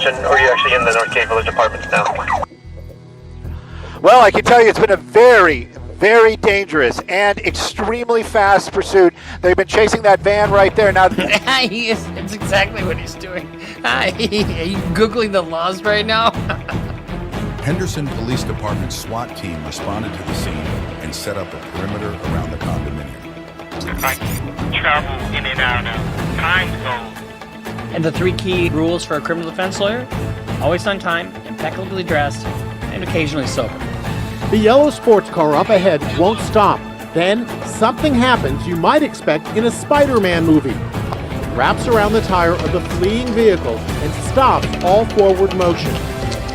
location, or are you actually in the Northgate Village Apartments now? Well, I can tell you it's been a very, very dangerous and extremely fast pursuit. They've been chasing that van right there. Now, It's exactly what he's doing. Are you Googling the laws right now? Henderson Police Department SWAT team responded to the scene and set up a perimeter around the condominium. I travel in and out of time zone. And the 3 key rules for a criminal defense lawyer: always on time, impeccably dressed, and occasionally sober. The yellow sports car up ahead won't stop. Then, something happens you might expect in a Spider-Man movie. It wraps around the tire of the fleeing vehicle and stops all forward motion.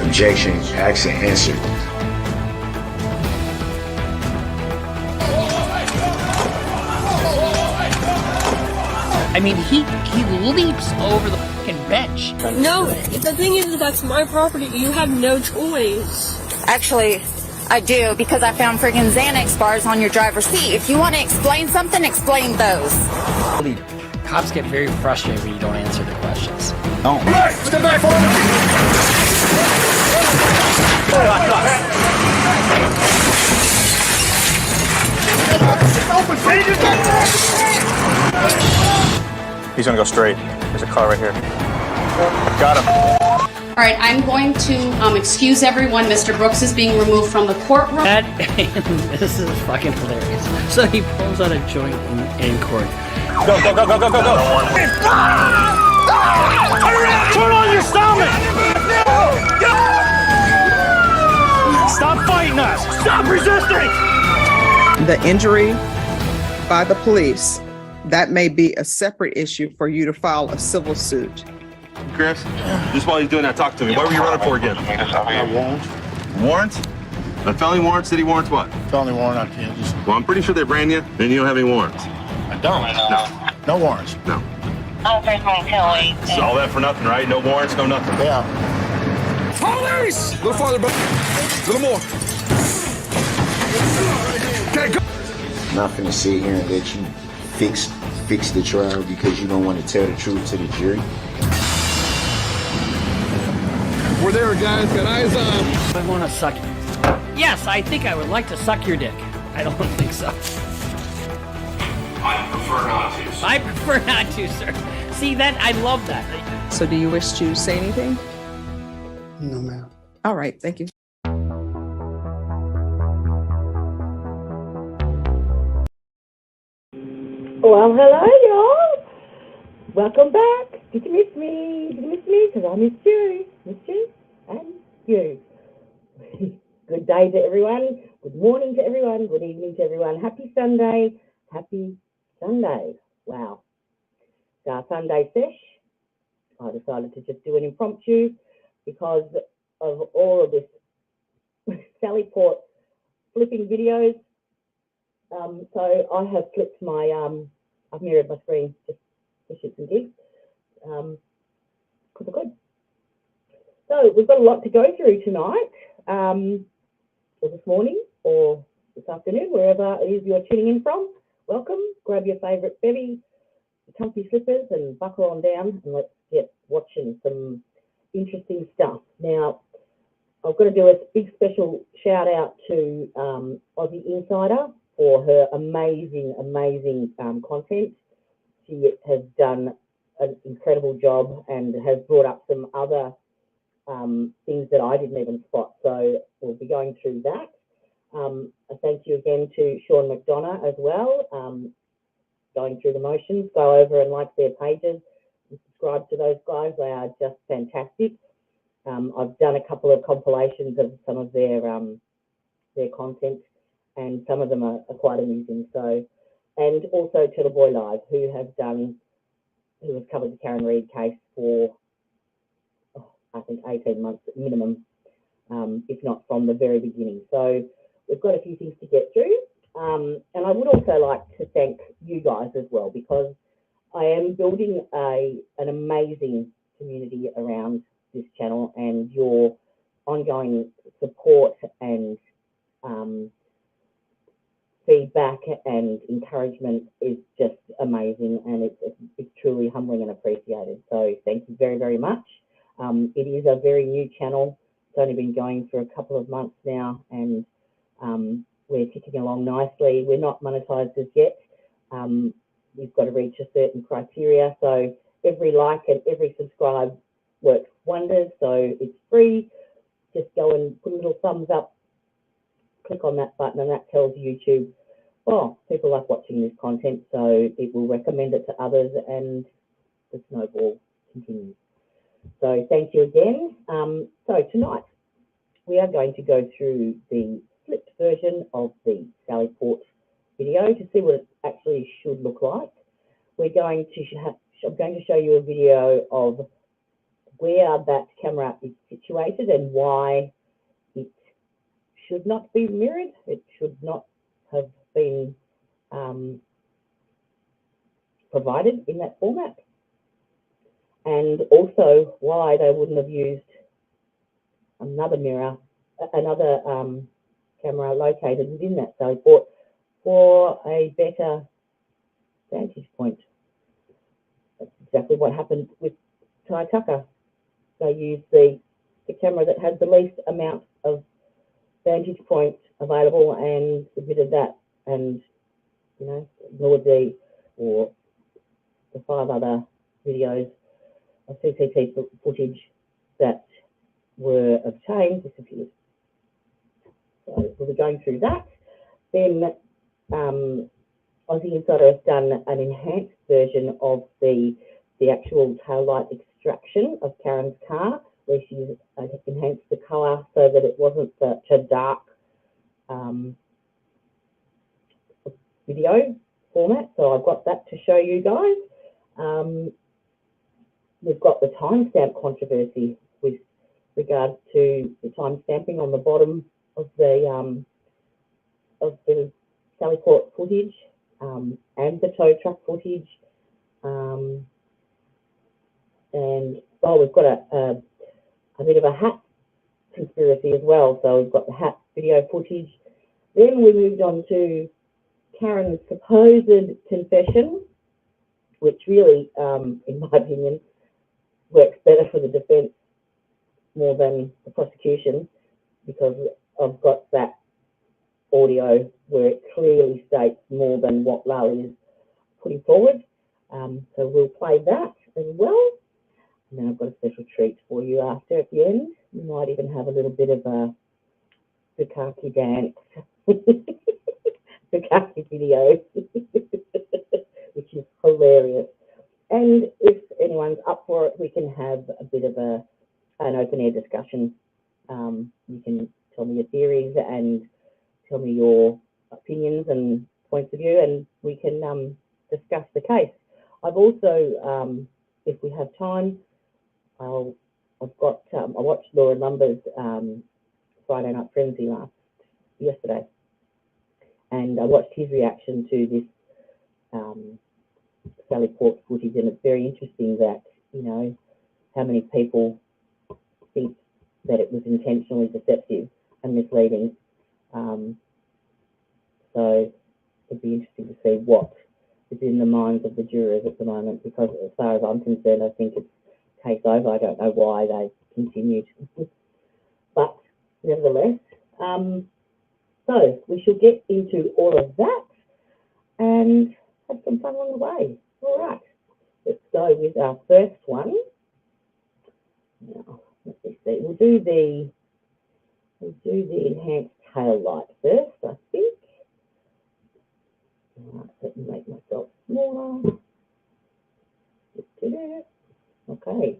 Objection, action answered. I mean, he leaps over the fucking bench. No, the thing is, that's my property. You have no choice. Actually, I do, because I found friggin' Xanax bars on your driver's seat. If you want to explain something, explain those. Cops get very frustrated when you don't answer the questions. Oh. Right, step back forward. He's gonna go straight. There's a car right here. Got him. All right, I'm going to excuse everyone. Mr. Brooks is being removed from the courtroom. This is fucking hilarious. So he pulls out a joint in court. Go, go, go, go, go, go, go. Turn on your stomach! Stop fighting us! Stop resisting! The injury by the police, that may be a separate issue for you to file a civil suit. Chris, just while he's doing that, talk to me. What were you running for again? Warrant. Warrants? A felony warrant, city warrants, what? Felony warrant on Kansas. Well, I'm pretty sure they ran you, and you don't have any warrants. I don't. No. No warrants. No. So all that for nothing, right? No warrants, no nothing. Yeah. Police! A little farther, bro. A little more. Okay, go. Not finna sit here and let you fix the trial because you don't want to tell the truth to the jury. We're there, guys. Got eyes on. I want to suck it. Yes, I think I would like to suck your dick. I don't think so. I prefer not to. I prefer not to, sir. See, that I love that. So do you wish to say anything? No, ma'am. All right, thank you. Well, hello, y'all. Welcome back. Did you miss me? Did you miss me? Because I missed you. Missed you and you. Good day to everyone. Good morning to everyone. Good evening to everyone. Happy Sunday. Happy Sunday. Wow. It's our Sunday sesh. I decided to just do an impromptu because of all of this Sally Port flipping videos. So I have flipped my, I've mirrored my screen just for shits and gigs. Because I could. So we've got a lot to go through tonight, or this morning, or this afternoon, wherever it is you're tuning in from. Welcome. Grab your favourite bevy, your comfy slippers, and buckle on down, and let's get watching some interesting stuff. Now, I've got to do a big special shout out to Aussie Insider for her amazing content. She has done an incredible job and has brought up some other things that I didn't even spot. So we'll be going through that. A thank you again to Sean McDonough as well. Going through the motions, go over and like their pages and subscribe to those guys. They are just fantastic. I've done a couple of compilations of some of their content, and some of them are quite amusing. So, and also to the Boy Live, who has covered the Karen Reid case for I think 18 months minimum, if not from the very beginning. So we've got a few things to get through. And I would also like to thank you guys as well, because I am building an amazing community around this channel, and your ongoing support and feedback and encouragement is just amazing, and it's truly humbling and appreciated. So thank you very, very much. It is a very new channel. It's only been going for a couple of months now, and we're ticking along nicely. We're not monetized as yet. We've got to reach a certain criteria. So every like and every subscribe works wonders. So it's free. Just go and put a little thumbs up, click on that button, and that tells YouTube, oh, people like watching this content, so it will recommend it to others, and the snowball continues. So thank you again. So tonight we are going to go through the flipped version of the Sally Port video to see what it actually should look like. I'm going to show you a video of where that camera is situated and why it should not be mirrored. It should not have been provided in that format, and also why they wouldn't have used another mirror, another camera located within that Sally Port for a better vantage point. That's exactly what happened with Ty Tucker. They used the camera that had the least amount of vantage points available and submitted that, and ignored the 5 other videos of CCTV footage that were obtained, disappeared. So we'll be going through that. Then Aussie Insider has done an enhanced version of the actual taillight extraction of Karen's car, where she's enhanced the colour so that it wasn't such a dark video format. So I've got that to show you guys. We've got the timestamp controversy with regards to the timestamping on the bottom of the Sally Port footage and the tow truck footage. And we've got a bit of a hat conspiracy as well. So we've got the hat video footage. Then we moved on to Karen's supposed confession, which really, in my opinion, works better for the defence more than the prosecution, because I've got that audio where it clearly states more than what Lally is putting forward. So we'll play that as well. And then I've got a special treat for you after at the end. We might even have a little bit of a bukkake dance. Bukkake video, which is hilarious. And if anyone's up for it, we can have a bit of an open air discussion. You can tell me your theories and tell me your opinions and points of view, and we can discuss the case. I've also, if we have time, I watched Laura Lumber's Friday Night Frenzy yesterday, and I watched his reaction to this Sally Port footage, and it's very interesting that, how many people think that it was intentionally deceptive and misleading. So it'd be interesting to see what is in the minds of the jurors at the moment, because as far as I'm concerned, I think it's case over. I don't know why they continued. But nevertheless, so we shall get into all of that and have some fun along the way. All right, let's go with our first one. Now, let me see. We'll do the enhanced tail light first, I think. All right, let me make myself smaller. Okay.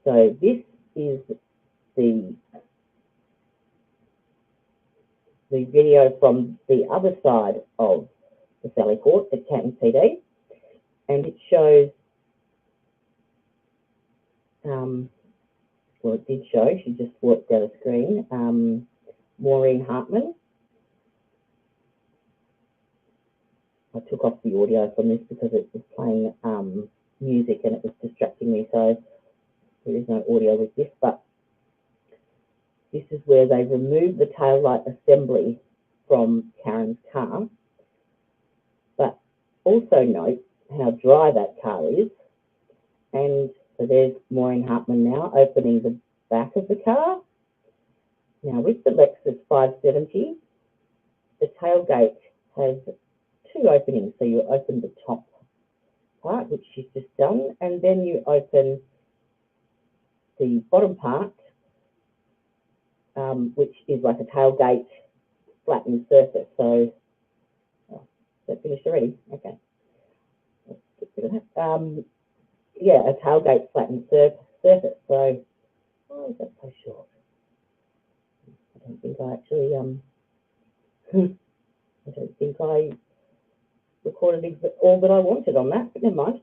So this is the video from the other side of the Sally Port at Canton PD, and it shows, well, it did show, she just walked down the screen, Maureen Hartman. I took off the audio from this because it was playing music and it was distracting me, so there is no audio with this, but this is where they removed the taillight assembly from Karen's car. But also note how dry that car is, and So there's Maureen Hartman now opening the back of the car. Now with the Lexus 570, the tailgate has two openings. So you open the top part, which she's just done, and then you open the bottom part, which is like a tailgate flattened surface. So, is that finished already? Okay. Let's get rid of that. Yeah, a tailgate flattened surface. So, why is that so short? I don't think I actually, I don't think I recorded all that I wanted on that, but never mind.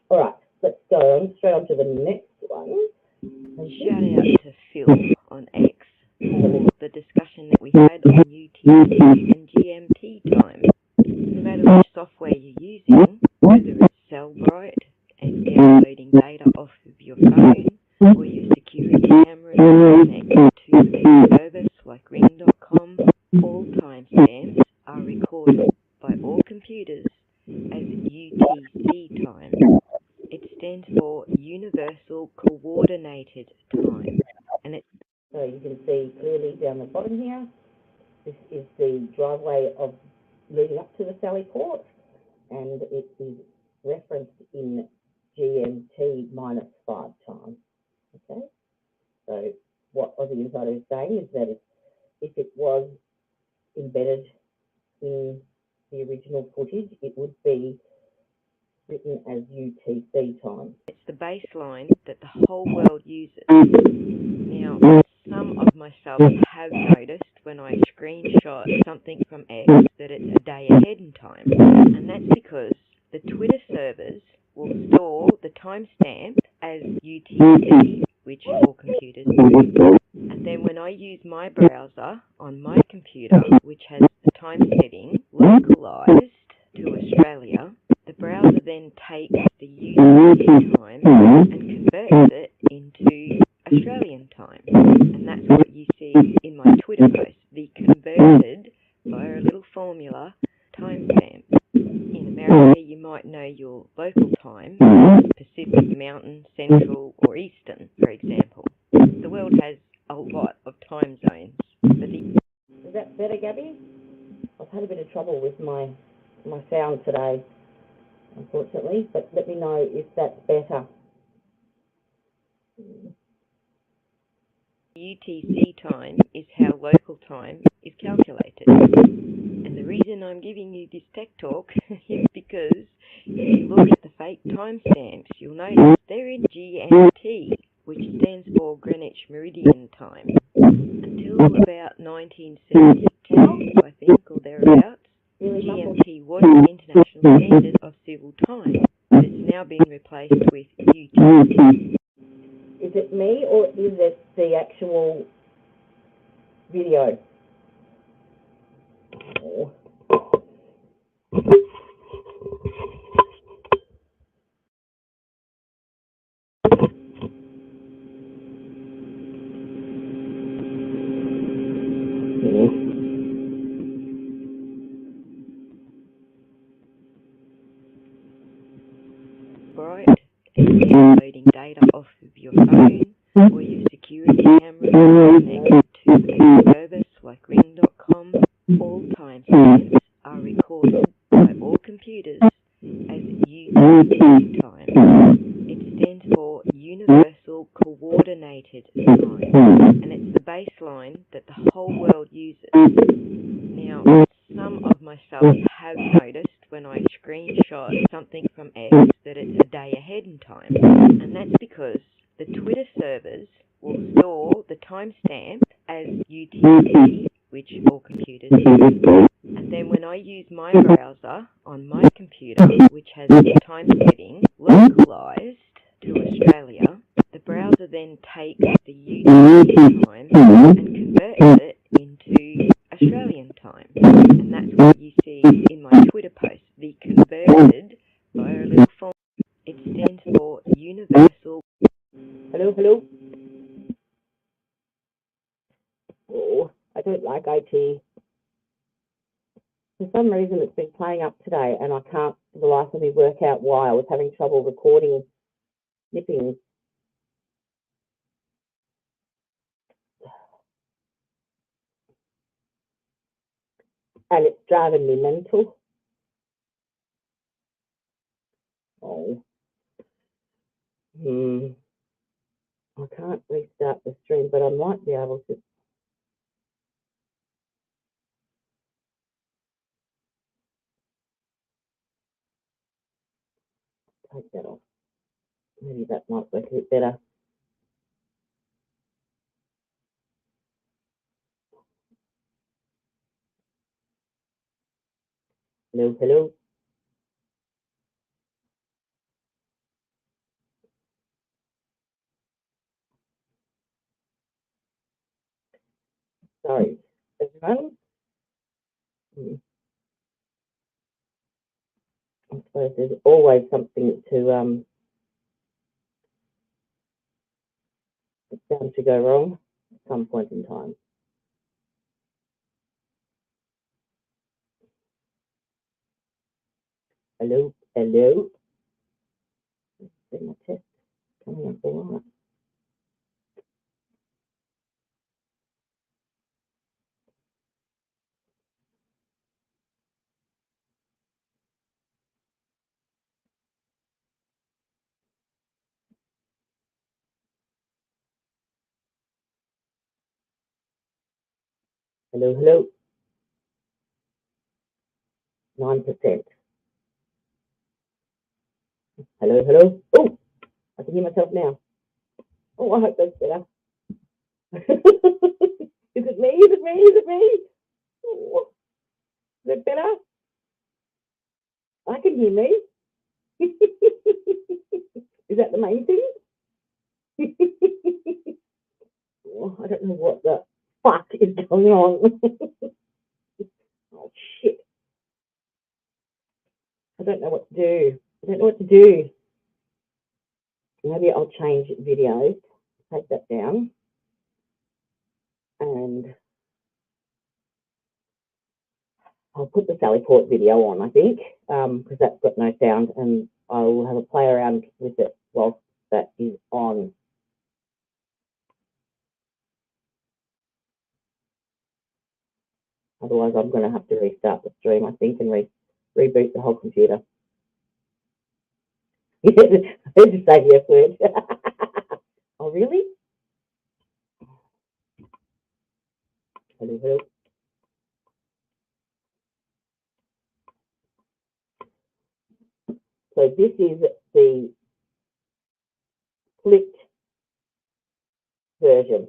All right, let's go on straight on to the next one. Shout out to Phil on X for the discussion that we had on UTC and GMT time. No matter which software you're using, whether it's Cellbrite and downloading data off of your phone, or your security cameras connected to a service like Ring.com, all timestamps are recorded by all computers as UTC time. It stands for Universal Coordinated Time, and it's so you can see clearly down the bottom here. This is the driveway of leading up to the Sally Port, and it is referenced in GMT -5 time. Okay, so what Aussie Insider is saying is that if it was embedded in the original footage, it would be written as UTC time. It's the baseline that the whole world uses. Now, some of myself have noticed when I screenshot something from X that it's a day ahead in time, and that's because the Twitter servers will store the timestamp as UTC, which all computers do, and then when I use my browser on my computer, which has the time setting localized to Australia, the browser then takes the UTC time and converts it into Australian time. And that's what you see in my Twitter post, the converted via a little formula timestamp. In America, you might know your local time, Pacific, Mountain, Central, or Eastern, for example. The world has a lot of time zones. Is that better, Gabby? I've had a bit of trouble with my sound today, unfortunately, but let me know if that's better. UTC time is how local time is calculated. And the reason I'm giving you this tech talk is because if you look at the fake timestamps, you'll notice they're in GMT, which stands for Greenwich Meridian time. Until about 1972, I think, or thereabouts, GMT was the international standard of civil time, but it's now been replaced with UTC. Is it me or is it the actual video? Oh. Right, and downloading data off of your phone or your security camera connected to a service like Ring.com, all timestamps are recorded by all computers as UTC time. It stands for Universal Coordinated Time, and it's the baseline that the whole world uses. Now, some of myself have noticed when I screenshot something from X that it's a day ahead in time, and that's because the Twitter servers will store the timestamp as UTC, which all computers do, and then when I use my browser on my computer, which has the time setting localized to Australia, the browser then takes the UTC time and converts it into Australian time. And that's what you see in my Twitter post, the converted via a little form. It stands for Universal. Hello, hello. Oh, I don't like IT. For some reason, it's been playing up today, and I can't, for the life of me, work out why. I was having trouble recording Nipping. And it's driving me mental. Oh. I can't restart the stream, but I might be able to. Take that off. Maybe that might work a bit better. Hello, hello. Sorry, everyone. I suppose there's always something to it's bound to go wrong at some point in time. Hello, hello. See my test coming up all right. Hello, hello. 9%. Hello, hello. Oh, I can hear myself now. Oh, I hope that's better. Is it me? Is it me? Is it me? Oh, is it better? I can hear me. Is that the main thing? Oh, I don't know what the fuck is going on. Oh, shit. I don't know what to do. I don't know what to do. Maybe I'll change videos. Take that down. And I'll put the Sally Port video on, I think, because that's got no sound, and I'll have a play around with it whilst that is on. Otherwise, I'm going to have to restart the stream, I think, and reboot the whole computer. Let's just say the F word. Oh, really? Hello, hello. So this is the flipped version.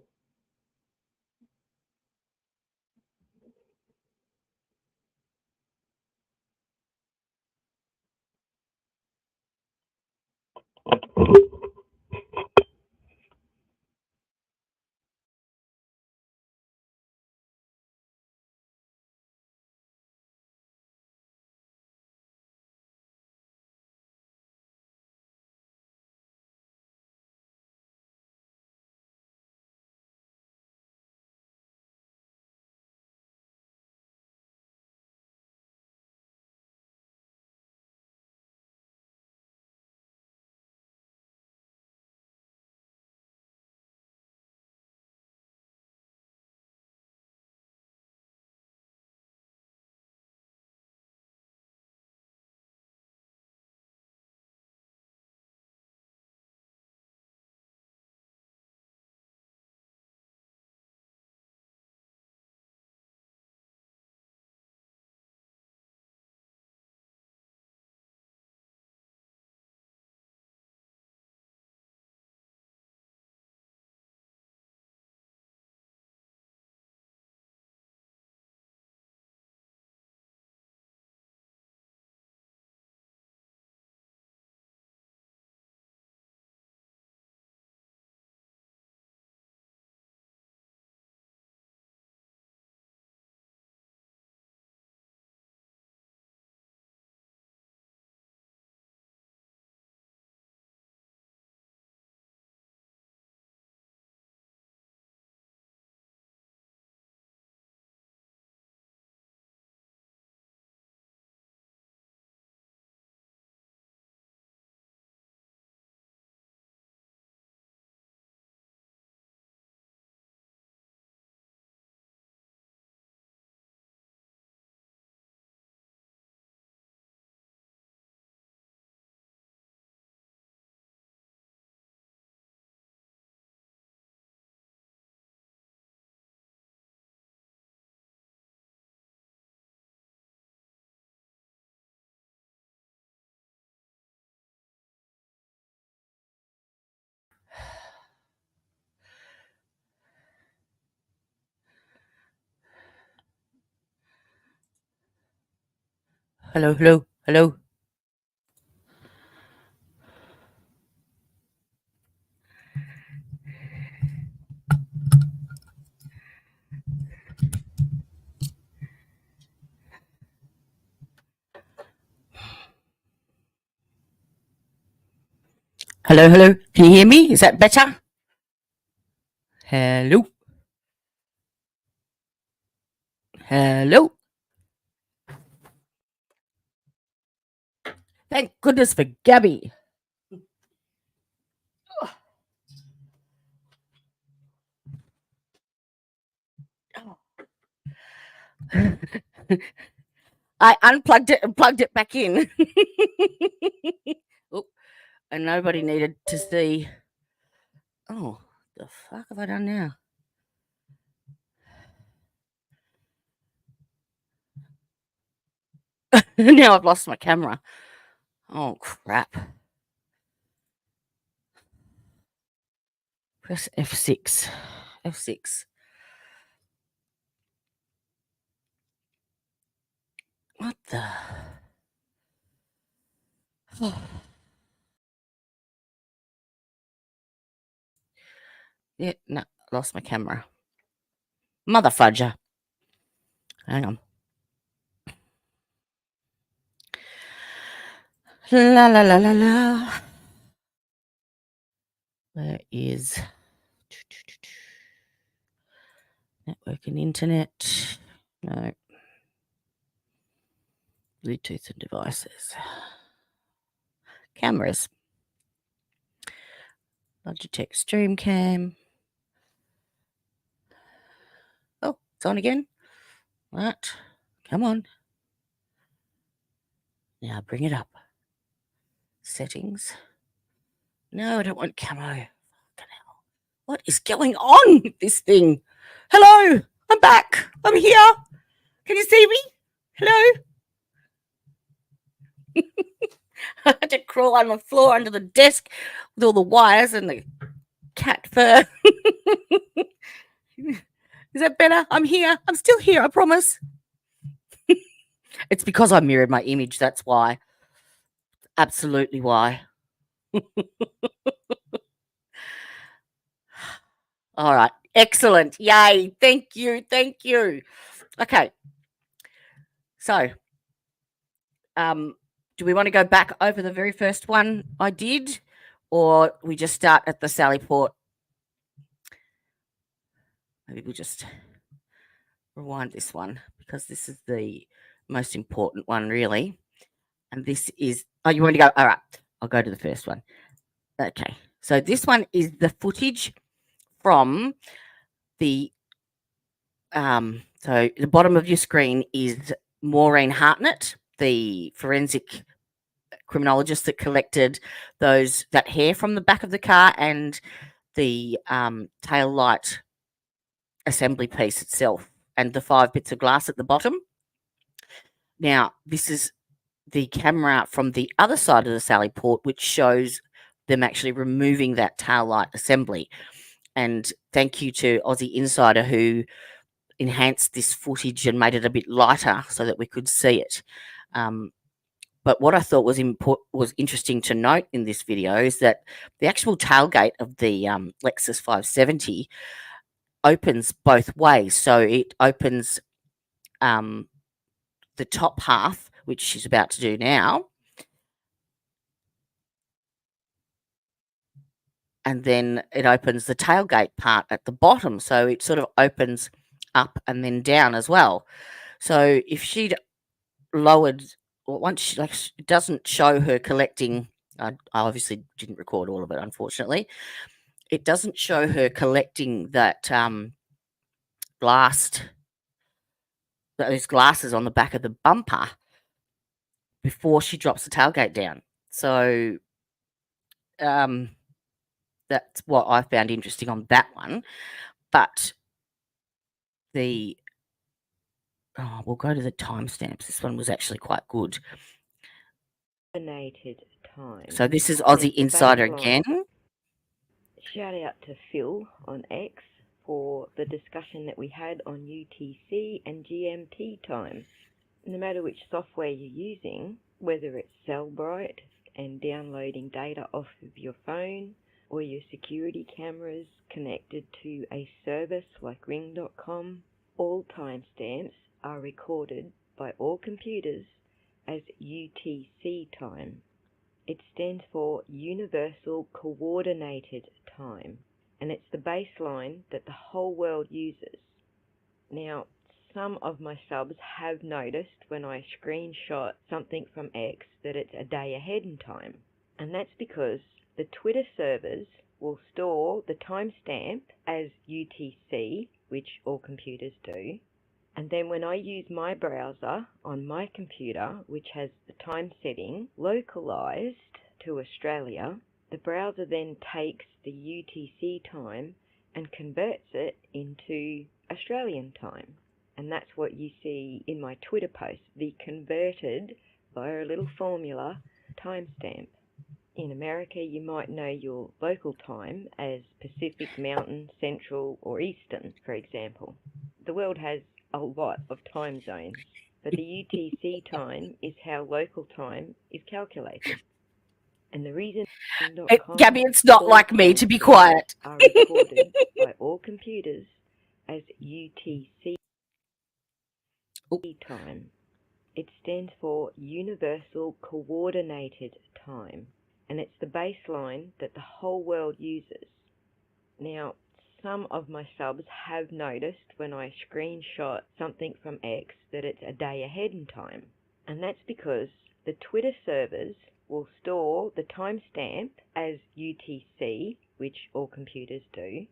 Hello, hello, hello. Hello, hello. Can you hear me? Is that better? Hello. Hello. Thank goodness for Gabby. I unplugged it and plugged it back in. Oh, and nobody needed to see. Oh, the fuck have I done now? Now I've lost my camera. Oh, crap. Press F6. F6. What the? Oh. Yeah, no, lost my camera. Mother fudger. Hang on. La la la la la. Where is network and internet? No. Bluetooth and devices. Cameras. Logitech Streamcam. Oh, it's on again. What? Come on. Now bring it up. Settings. No, I don't want camo. Fucking hell. What is going on with this thing? Hello, I'm back. I'm here. Can you see me? Hello? I had to crawl on the floor under the desk with all the wires and the cat fur. Is that better? I'm here. I'm still here, I promise. It's because I mirrored my image, that's why. Absolutely why. All right. Excellent. Yay. Thank you. Thank you. Okay. So, do we want to go back over the very first one I did, or we just start at the Sally Port? Maybe we'll just rewind this one because this is the most important one, really. And this is, oh, you want to go? All right. I'll go to the first one. Okay. So this one is the footage from the, so the bottom of your screen is Maureen Hartnett, the forensic criminologist that collected that hair from the back of the car and the tail light assembly piece itself and the 5 bits of glass at the bottom. Now, this is the camera from the other side of the Sally Port, which shows them actually removing that tail light assembly. And thank you to Aussie Insider who enhanced this footage and made it a bit lighter so that we could see it. But what I thought was interesting to note in this video is that the actual tailgate of the Lexus 570 opens both ways. So it opens the top half, which she's about to do now, and then it opens the tailgate part at the bottom. So it sort of opens up and then down as well. So if she'd lowered, well, once she, like, it doesn't show her collecting. I obviously didn't record all of it, unfortunately. It doesn't show her collecting that those glasses on the back of the bumper before she drops the tailgate down. So that's what I found interesting on that one. But we'll go to the timestamps. This one was actually quite good. Time. So this is Aussie Insider again. Shout out to Phil on X for the discussion that we had on UTC and GMT time. No matter which software you're using, whether it's Cellbrite and downloading data off of your phone, or your security cameras connected to a service like ring.com, all timestamps are recorded by all computers as UTC time. It stands for Universal Coordinated Time, and it's the baseline that the whole world uses. Now, some of my subs have noticed when I screenshot something from X that it's a day ahead in time, and that's because the Twitter servers will store the timestamp as UTC, which all computers do, and then when I use my browser on my computer, which has the time setting localized to Australia, the browser then takes the UTC time and converts it into Australian time. And that's what you see in my Twitter post, the converted via a little formula timestamp. In America, you might know your local time as Pacific, Mountain, Central, or Eastern, for example. The world has a lot of time zones, but the UTC time is how local time is calculated. And the reason Gabby, it's not like me to be quiet. are recorded by all computers as UTC time. It stands for Universal Coordinated Time, and it's the baseline that the whole world uses. Now, some of my subs have noticed when I screenshot something from X that it's a day ahead in time, and that's because the Twitter servers will store the timestamp as UTC, which all computers do,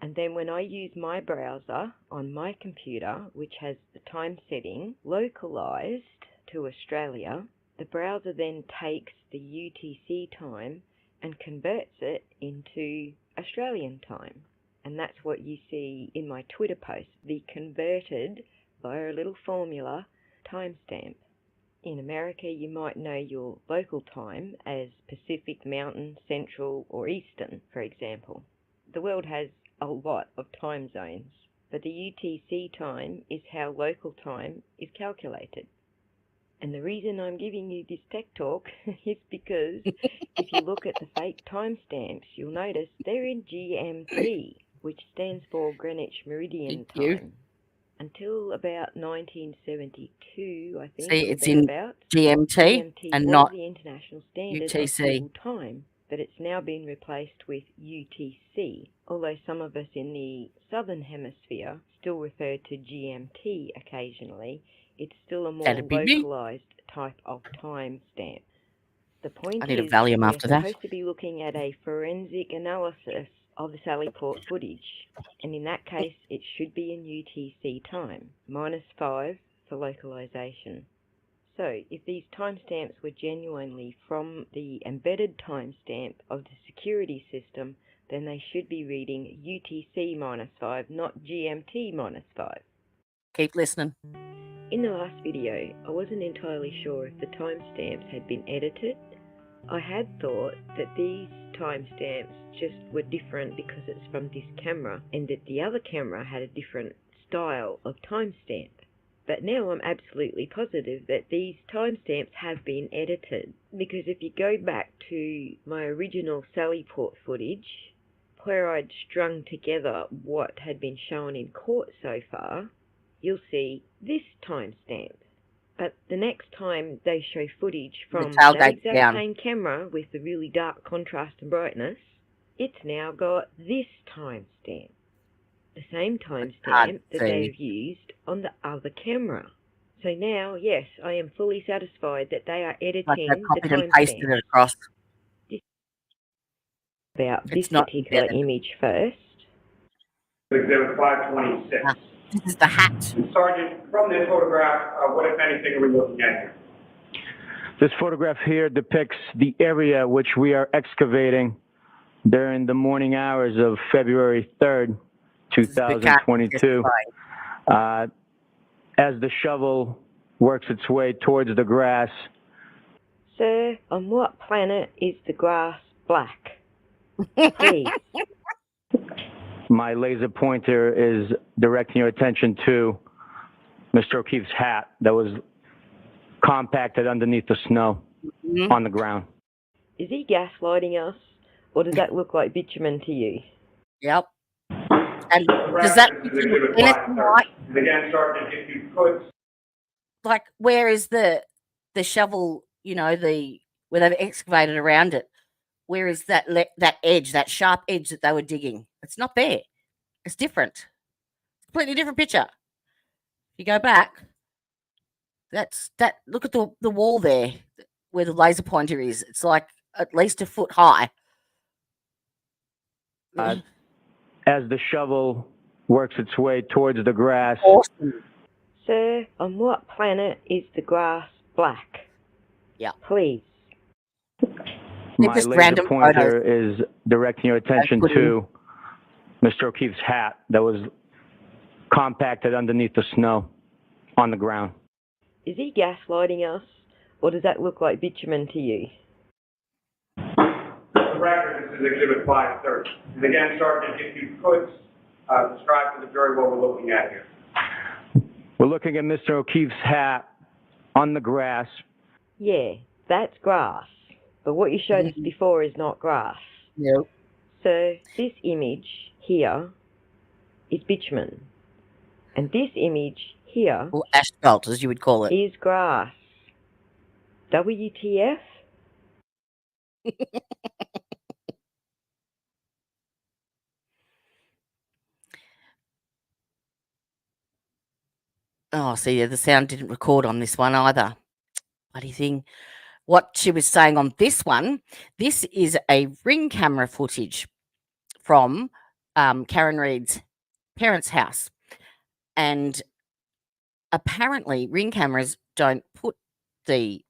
and then when I use my browser on my computer, which has the time setting localized to Australia, the browser then takes the UTC time and converts it into Australian time. And that's what you see in my Twitter post, the converted via a little formula timestamp. In America, you might know your local time as Pacific, Mountain, Central, or Eastern, for example. The world has a lot of time zones, but the UTC time is how local time is calculated. And the reason I'm giving you this tech talk is because if you look at the fake timestamps, you'll notice they're in GMT, which stands for Greenwich Meridian Time. Until about 1972, I think. See, it's in GMT and was not the international standard UTC. of civil time, but it's now been replaced with UTC, although some of us in the southern hemisphere still refer to GMT occasionally. It's still a more localized type of time stamp. The point I need a is, Valium we're after that. supposed to be looking at a forensic analysis of the Sally Port footage, and in that case, it should be in UTC time, -5 for localization. So, if these timestamps were genuinely from the embedded timestamp of the security system, then they should be reading UTC -5, not GMT -5. Keep listening. In the last video, I wasn't entirely sure if the timestamps had been edited. I had thought that these timestamps just were different because it's from this camera and that the other camera had a different style of timestamp. But now I'm absolutely positive that these timestamps have been edited, because if you go back to my original Sallyport footage, where I'd strung together what had been shown in court so far, you'll see this timestamp. But the next time they show footage from that exact same camera with the really dark contrast and brightness, it's now got this timestamp. The same timestamp that they've used on the other camera. So now, yes, I am fully satisfied that they are editing the timestamp. Across. About this particular image first. Exhibit 526. This is the hat. Sergeant, from this photograph, what, if anything, are we looking at here? This photograph here depicts the area which we are excavating during the morning hours of February 3rd, 2022. As the shovel works its way towards the grass. Sir, on what planet is the grass black? Please. My laser pointer is directing your attention to Mr. O'Keefe's hat that was compacted underneath the snow on the ground. Is he gaslighting us, or does that look like bitumen to you? Yep. And does that look anything like? Again, Sergeant, if you could. Like, where is the shovel? You know, where they've excavated around it. Where is that that edge, that sharp edge that they were digging? It's not there. It's different. Completely different picture. You go back. That's that. Look at the wall there, where the laser pointer is. It's like at least a foot high. As the shovel works its way towards the grass. Awesome. Sir, on what planet is the grass black? Yeah. Please. My laser pointer is directing your attention to Mr. O'Keefe's hat that was compacted underneath the snow on the ground. Is he gaslighting us, or does that look like bitumen to you? The record, this is Exhibit 530. Again, Sergeant, if you could describe to the jury what we're looking at here. We're looking at Mr. O'Keefe's hat on the grass. Yeah, that's grass. But what you showed us before is not grass. Nope. So this image here is bitumen. And this image here... Or asphalt, as you would call it. ...is grass. WTF? Oh, see, the sound didn't record on this one either. Bloody thing. What she was saying on this one, this is a Ring camera footage from Karen Reid's parents' house. And apparently Ring cameras don't put the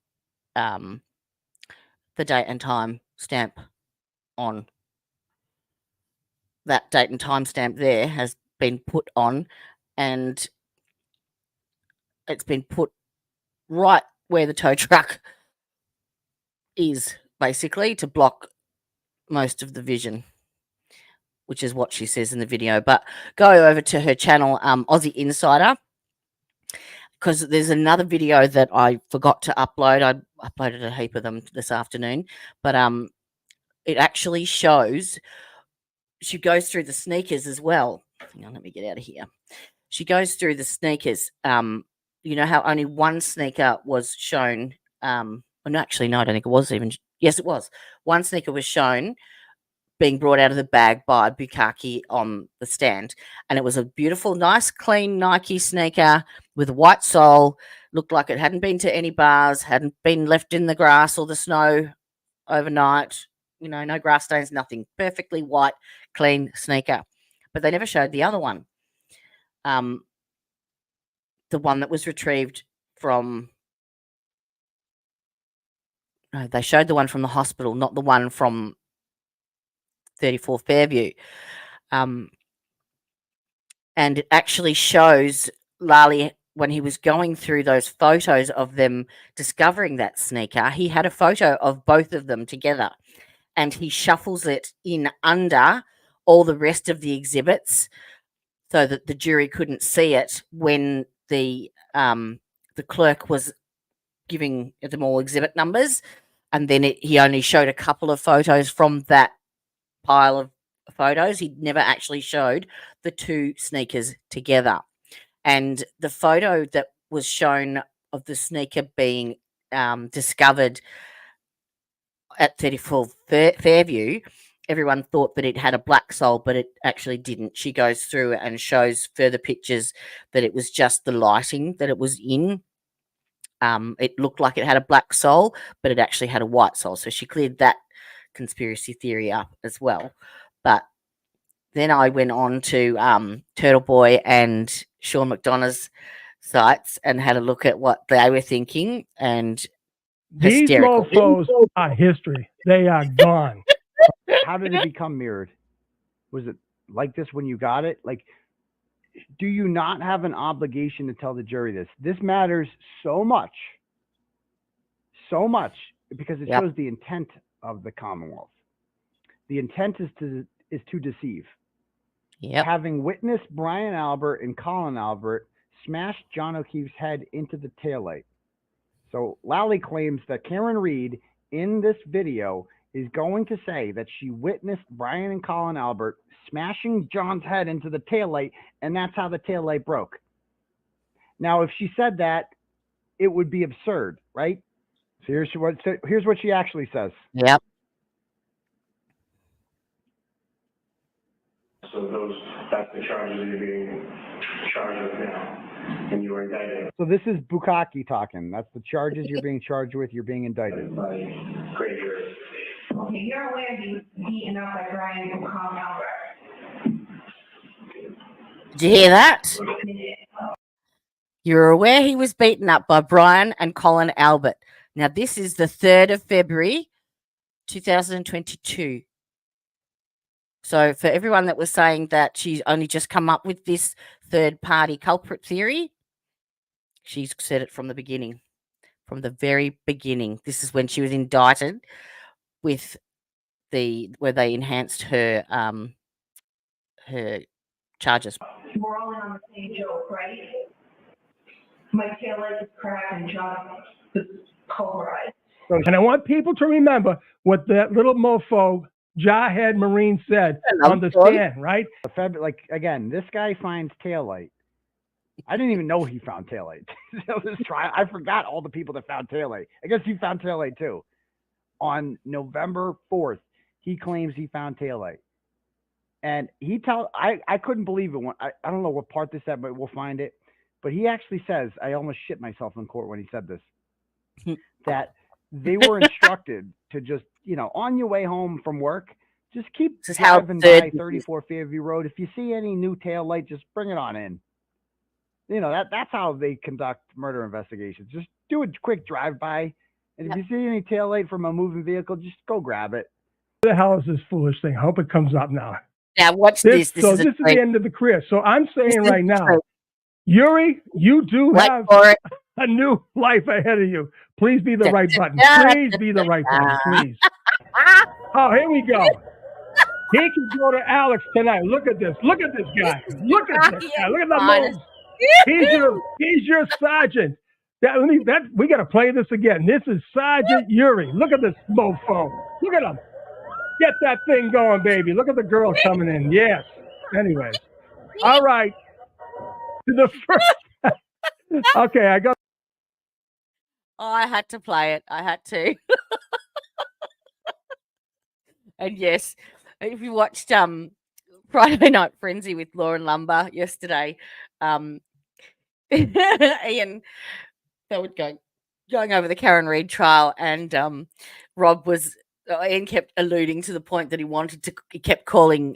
date and time stamp on. That date and time stamp there has been put on, and it's been put right where the tow truck is, basically, to block most of the vision, which is what she says in the video. But go over to her channel, Aussie Insider, because there's another video that I forgot to upload. I uploaded a heap of them this afternoon, but it actually shows, she goes through the sneakers as well. Hang on, let me get out of here. She goes through the sneakers. You know how only one sneaker was shown. Well, no, actually, no, I don't think it was even. Yes, it was. One sneaker was shown being brought out of the bag by Bukaki on the stand. And it was a beautiful, nice, clean Nike sneaker with a white sole. Looked like it hadn't been to any bars, hadn't been left in the grass or the snow overnight. You know, no grass stains, nothing. Perfectly white, clean sneaker. But they never showed the other one. The one that was retrieved from... No, they showed the one from the hospital, not the one from 34 Fairview. And it actually shows Lally, when he was going through those photos of them discovering that sneaker, he had a photo of both of them together, and he shuffles it in under all the rest of the exhibits so that the jury couldn't see it when the clerk was giving them all exhibit numbers. And then he only showed a couple of photos from that pile of photos. He never actually showed the two sneakers together. And the photo that was shown of the sneaker being discovered at 34 Fairview, everyone thought that it had a black sole, but it actually didn't. She goes through and shows further pictures that it was just the lighting that it was in. It looked like it had a black sole, but it actually had a white sole. So she cleared that conspiracy theory up as well. But then I went on to Turtle Boy and Sean McDonough's sites and had a look at what they were thinking, and these mofos are history. They are gone. How did it become mirrored? Was it like this when you got it? Like, do you not have an obligation to tell the jury this? This matters so much, because it shows the intent of the Commonwealth. The intent is to deceive. Having witnessed Brian Albert and Colin Albert smash John O'Keefe's head into the taillight, So Lally claims that Karen Reed in this video is going to say that she witnessed Brian and Colin Albert smashing John's head into the taillight, and that's how the taillight broke. Now, if she said that, it would be absurd, right? So here's what she actually says. Yep. So that's the charges that you're being charged with now, and you were indicted. So this is Bukaki talking. That's the charges you're being charged with. You're being indicted. By great jury. Okay, you're aware he was beaten up by Brian and Colin Albert. Did you hear that? You're aware he was beaten up by Brian and Colin Albert. Now, this is the 3rd of February, 2022. So for everyone that was saying that she's only just come up with this third-party culprit theory, she's said it from the beginning, from the very beginning. This is when she was indicted with where they enhanced her her charges. We're all in on the same joke, right? My taillight is cracked and John is polarized. And I want people to remember what that little mofo Jarhead Marine said on the stand, right? Like, again, this guy finds taillight. I didn't even know he found taillight. I forgot all the people that found taillight. I guess he found taillight too. On November 4th, he claims he found taillight. And I couldn't believe it. I don't know what part this said, but we'll find it. But he actually says, I almost shit myself in court when he said this, that they were instructed to just, on your way home from work, just keep driving by 34 Fairview Road. If you see any new tail light, just bring it on in. That's how they conduct murder investigations. Just do a quick drive-by. And if you see any tail light from a moving vehicle, just go grab it. What the hell is this foolish thing? I hope it comes up now. Now, watch this. This is the end of the career. So I'm saying right now, Yuri, you do have a new life ahead of you. Please be the right button. Please be the right button. Please. Oh, here we go. He can go to Alex tonight. Look at this. Look at this guy. Look at this guy. Look at the moves. He's your sergeant. We got to play this again. This is Sergeant Yuri. Look at this mofo. Look at him. Get that thing going, baby. Look at the girls coming in. Yes. Anyways. All right. To the first. Okay, I got. Oh, I had to play it. I had to. And yes, if you watched Friday Night Frenzy with Lauren Lumber yesterday, Ian, they were going over the Karen Reed trial, and Ian kept alluding to the point that he kept calling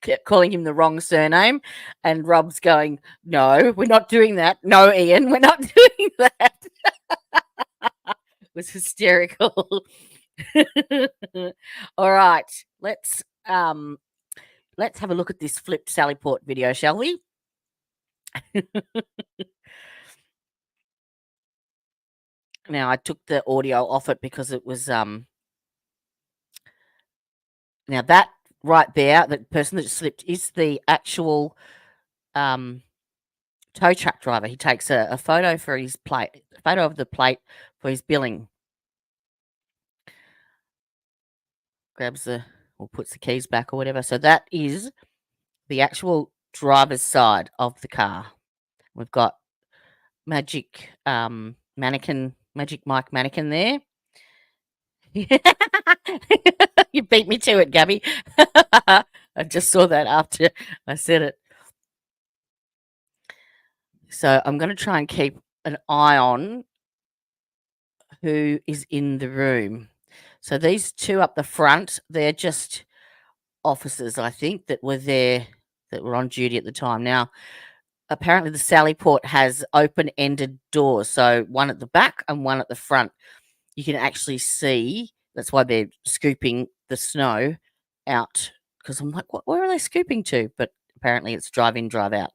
kept calling him the wrong surname, and Rob's going, no, we're not doing that. No, Ian, we're not doing that. It was hysterical. All right, let's have a look at this flipped Sally Port video, shall we? Now, I took the audio off it because it was now that right there, the person that slipped is the actual tow truck driver. He takes a photo for his plate, a photo of the plate for his billing. Grabs or puts the keys back or whatever. So that is the actual driver's side of the car. We've got Magic Magic Mike mannequin there. You beat me to it, Gabby. I just saw that after I said it. So I'm going to try and keep an eye on who is in the room. So these two up the front, they're just officers, I think, that were there, that were on duty at the time. Now, apparently the Sally Port has open-ended doors, so one at the back and one at the front. You can actually see, that's why they're scooping the snow out, because I'm like, where are they scooping to? But apparently it's drive in, drive out.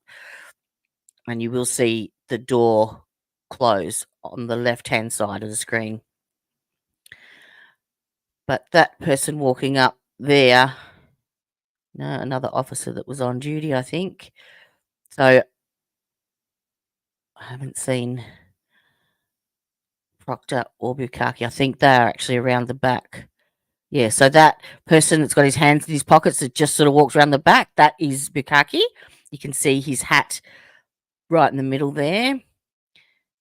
And you will see the door close on the left-hand side of the screen. But that person walking up there, no, another officer that was on duty, I think. So I haven't seen Proctor or Bukaki. I think they're actually around the back. Yeah, so that person that's got his hands in his pockets that just sort of walks around the back, that is Bukaki. You can see his hat right in the middle there.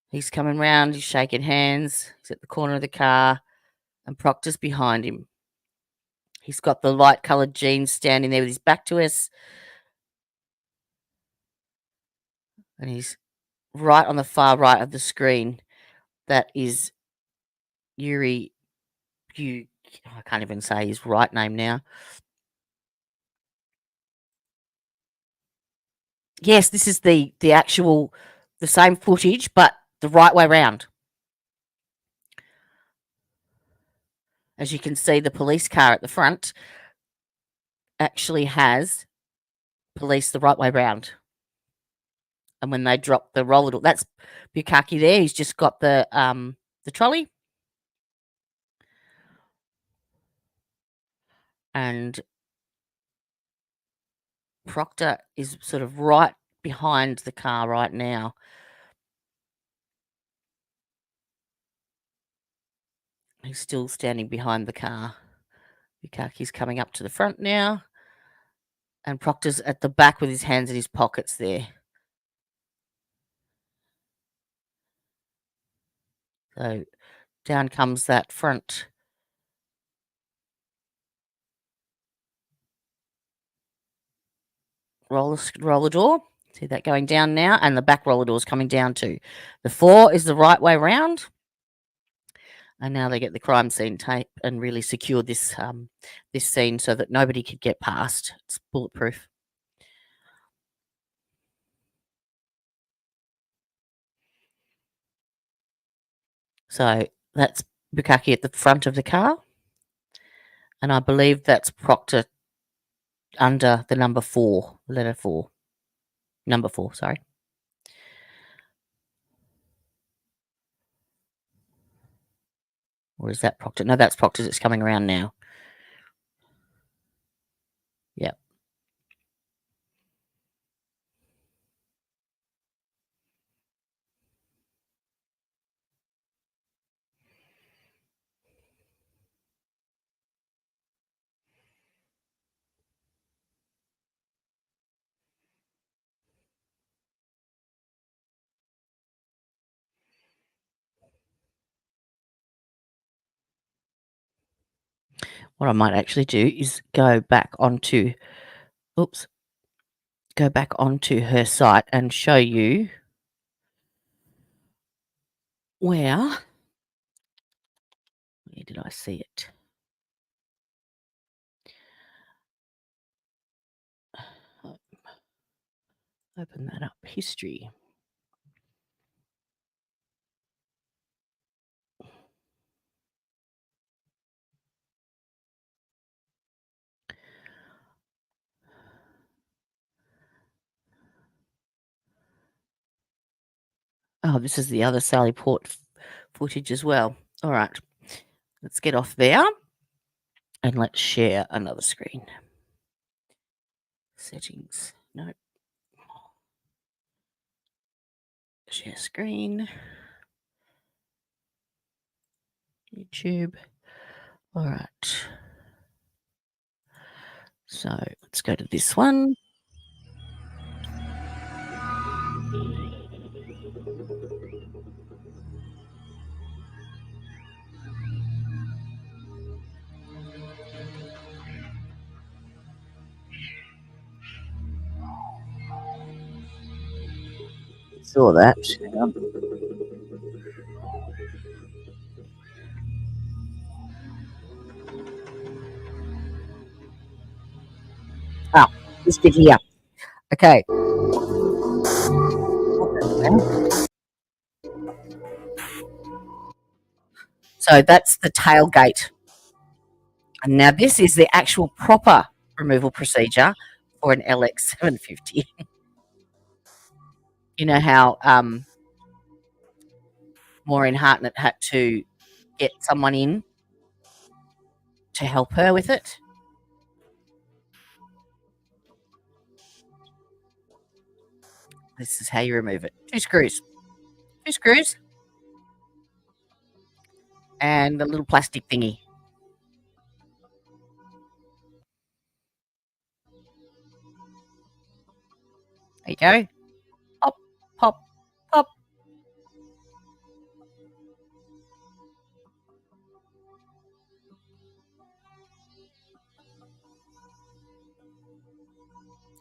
He's coming round, he's shaking hands. He's at the corner of the car, and Proctor's behind him. He's got the light-coloured jeans standing there with his back to us. And he's right on the far right of the screen. That is Yuri. I can't even say his right name now. Yes, this is the actual, the same footage, but the right way round. As you can see, the police car at the front actually has police the right way round. And when they drop the roller door, that's Bukaki there. He's just got the trolley. And Proctor is sort of right behind the car right now. He's still standing behind the car. Bukaki's coming up to the front now. And Proctor's at the back with his hands in his pockets there. So down comes that front roller door. See that going down now, and the back roller door is coming down too. The 4 is the right way round. And now they get the crime scene tape and really secure this this scene so that nobody could get past. It's bulletproof. So that's Bukaki at the front of the car. And I believe that's Proctor under the number 4, letter 4. Number 4, sorry. Or is that Proctor? No, that's Proctor that's coming around now. Yep. What I might actually do is go back onto her site and show you where did I see it? Open that up. History. Oh, this is the other Sally Port footage as well. All right. Let's get off there and let's share another screen. Settings. Nope. Share screen. YouTube. All right. So let's go to this one. Saw that. Ah, this bit here. Okay. So that's the tailgate. And now this is the actual proper removal procedure for an LX750. You know how Maureen Hartnett had to get someone in to help her with it? This is how you remove it. 2 screws. 2 screws. And a little plastic thingy. There you go. Pop, pop, pop.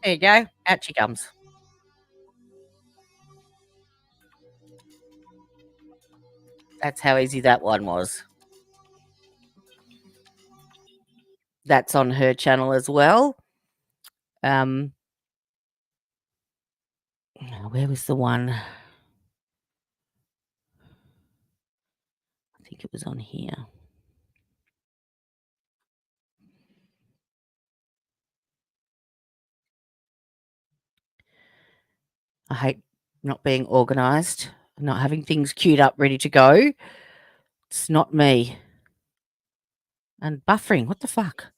There you go. Out she comes. That's how easy that one was. That's on her channel as well. Where was the one? I think it was on here. I hate not being organised, not having things queued up ready to go. It's not me. And buffering, what the fuck?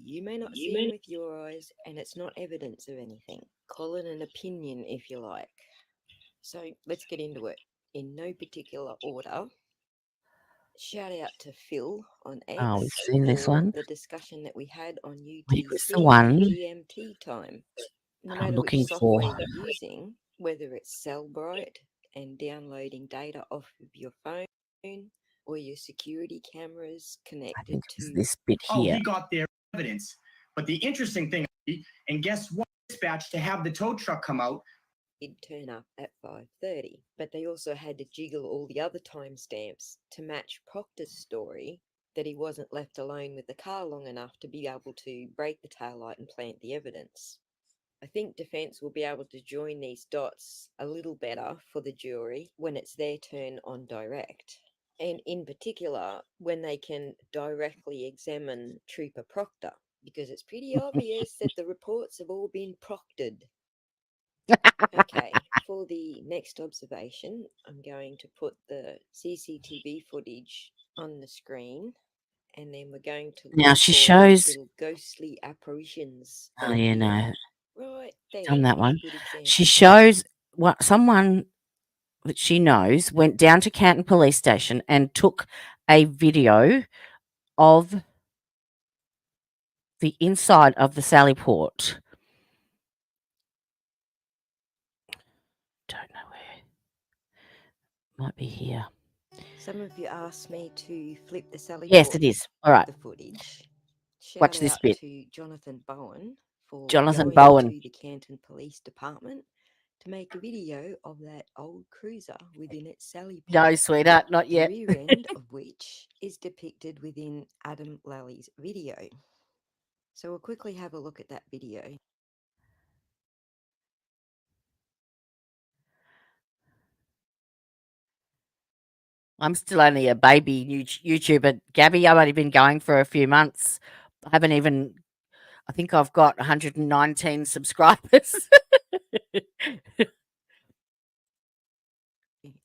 You may not see him with your eyes, and it's not evidence of anything. Call it an opinion if you like. So let's get into it. In no particular order. Shout out to Phil on X Oh, we've seen this for one. the discussion that we had on Where was the UTC one GMT time. No I'm matter which looking software for? you're using, whether it's Cellbrite and downloading data off of your phone or your security cameras connected to This bit Oh, here. he got their evidence. But the interesting thing, and guess what? Dispatch to have the tow truck come out. He'd turn up at 5:30, but they also had to jiggle all the other timestamps to match Proctor's story that he wasn't left alone with the car long enough to be able to break the taillight and plant the evidence. I think defense will be able to join these dots a little better for the jury when it's their turn on direct. And in particular, when they can directly examine Trooper Proctor, because it's pretty obvious that the reports have all been proctored. Okay, for the next observation, I'm going to put the CCTV footage on the screen, and then we're going to Now look she for shows. little ghostly apparitions. Oh yeah, no. Right there. Done that one. Good example. She shows what someone that she knows went down to Canton Police Station and took a video of the inside of the Sally Port. Don't know where. Might be here. Some of you asked me to flip the Sally Yes, Port it is. All right. the footage. Watch Shout this out bit. to Jonathan Bowen for Jonathan going Bowen. to the Canton Police Department to make a video of that old cruiser within its Sally Port. No, sweetheart, not yet. The rear end of which is depicted within Adam Lally's video. So we'll quickly have a look at that video. I'm still only a baby YouTuber, Gabby. I've only been going for a few months. I haven't even. I think I've got 119 subscribers.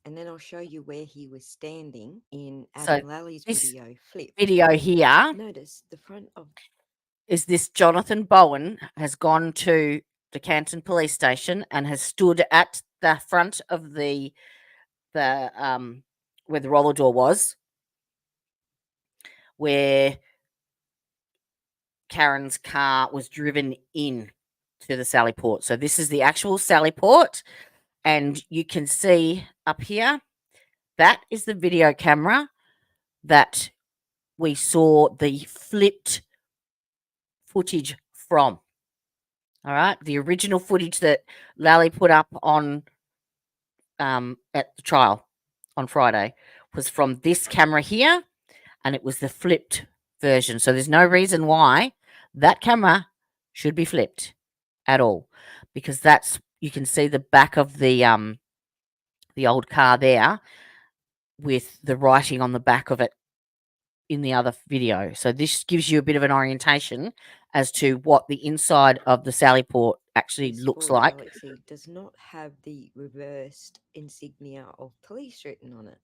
And then I'll show you where he was standing in So Adam Lally's this video flip. video here Notice the front of is this Jonathan Bowen has gone to the Canton Police Station and has stood at the front of the where the roller door was, where Karen's car was driven in to the Sally Port. So this is the actual Sally Port, and you can see up here that is the video camera that we saw the flipped footage from. All right, the original footage that Lally put up on at the trial on Friday was from this camera here, and it was the flipped version. So there's no reason why that camera should be flipped at all, because that's you can see the back of the old car there with the writing on the back of it in the other video. So this gives you a bit of an orientation as to what the inside of the Sally Port actually looks Ford like. Galaxy does not have the reversed insignia of police written on it.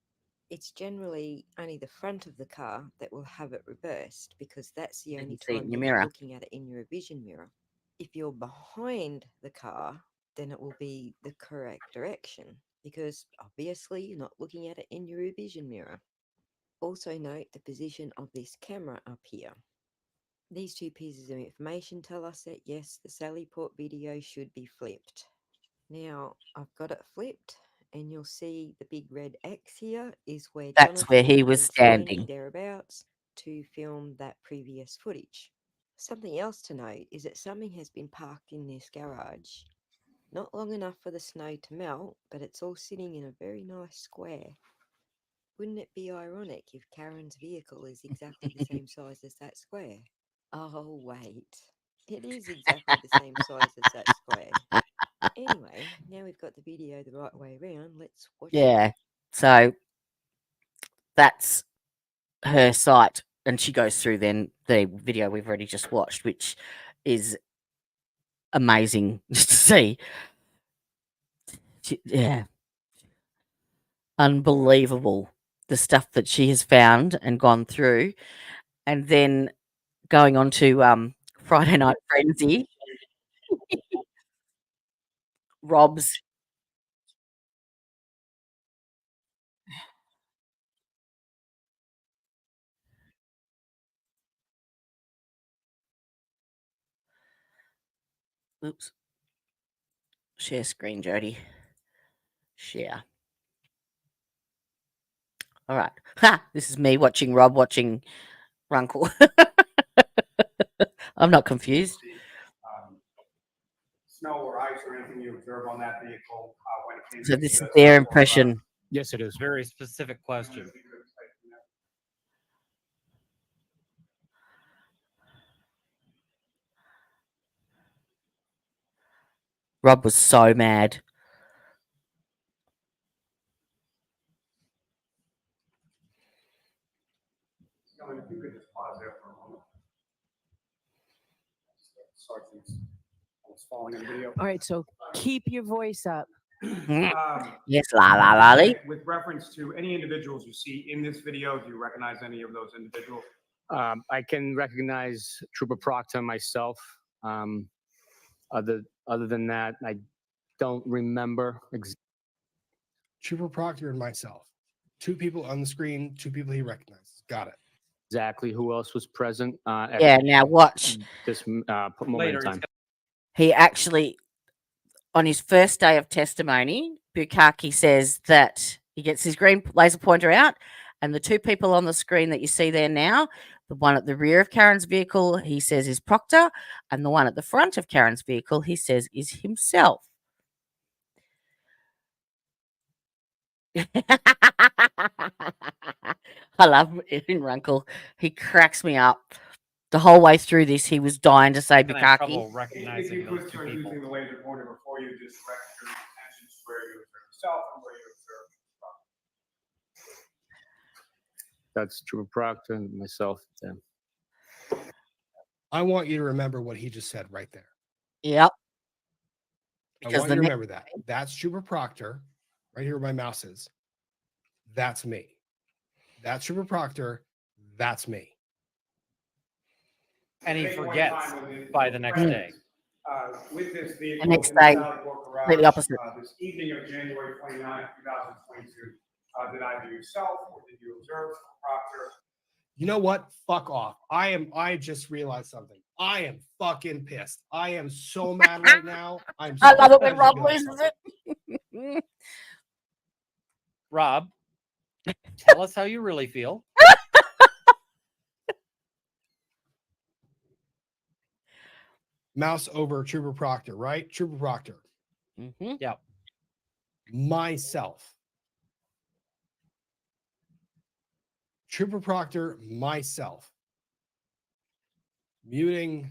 It's generally only the front of the car that will have it reversed, because that's the only see it time in your you'll be mirror. looking at it in your vision mirror. If you're behind the car, then it will be the correct direction, because obviously you're not looking at it in your rear vision mirror. Also note the position of this camera up here. These two pieces of information tell us that yes, the Sallyport video should be flipped. Now, I've got it flipped, and you'll see the big red X here is where That's where Jonathan he was standing. thereabouts to film that previous footage. Something else to note is that something has been parked in this garage. Not long enough for the snow to melt, but it's all sitting in a very nice square. Wouldn't it be ironic if Karen's vehicle is exactly the same size as that square? Oh, wait. It is exactly the same size as that square. Anyway, now we've got the video the right way around, let's watch it. Yeah. So that's her site, and she goes through then the video we've already just watched, which is amazing to see. Yeah. Unbelievable, the stuff that she has found and gone through. And then going on to Friday Night Frenzy. Rob's oops. Share screen, Jody. Share. All right. Ha! This is me watching Rob watching Runkle. I'm not confused. Snow or ice or anything you observe on that vehicle when it came So into this is the their Sallyport impression. Yes, it is. Very specific question. Rob was so mad. If you could just pause there for a moment. Sergeant's almost falling in the video. All right, so keep your voice up. Yes, la lolly. With reference to any individuals you see in this video, do you recognize any of those individuals? I can recognize Trooper Proctor myself. Other than that, I don't remember. Trooper Proctor and myself. Two people on the screen, two people he recognizes. Got it. Exactly who else was present. Yeah, now watch. This moment in time. He actually, on his first day of testimony, Bukaki says that he gets his green laser pointer out, and the two people on the screen that you see there now, the one at the rear of Karen's vehicle, he says is Proctor, and the one at the front of Karen's vehicle, he says is himself. I love in Runkle. He cracks me up. The whole way through this, he was dying to say Bukaki. Recognizing those two people. Using the laser pointer before you, just direct your attention to where you observe yourself and where you observe. That's Trooper Proctor and myself. Yeah. I want you to remember what he just said right there. Yep. I want you to remember that. That's Trooper Proctor, right here where my mouse is. That's me. That's Trooper Proctor. That's me. And he forgets by the next day. With this vehicle, The next day, completely opposite. This evening of January 29, 2022, did either yourself or did you observe Proctor? You know what? Fuck off. I just realized something. I am fucking pissed. I am so mad right now. I love it when Rob loses it. Rob, tell us how you really feel. Mouse over Trooper Proctor, right? Trooper Proctor. Mm-hmm. Yeah. Myself. Trooper Proctor, myself. Muting.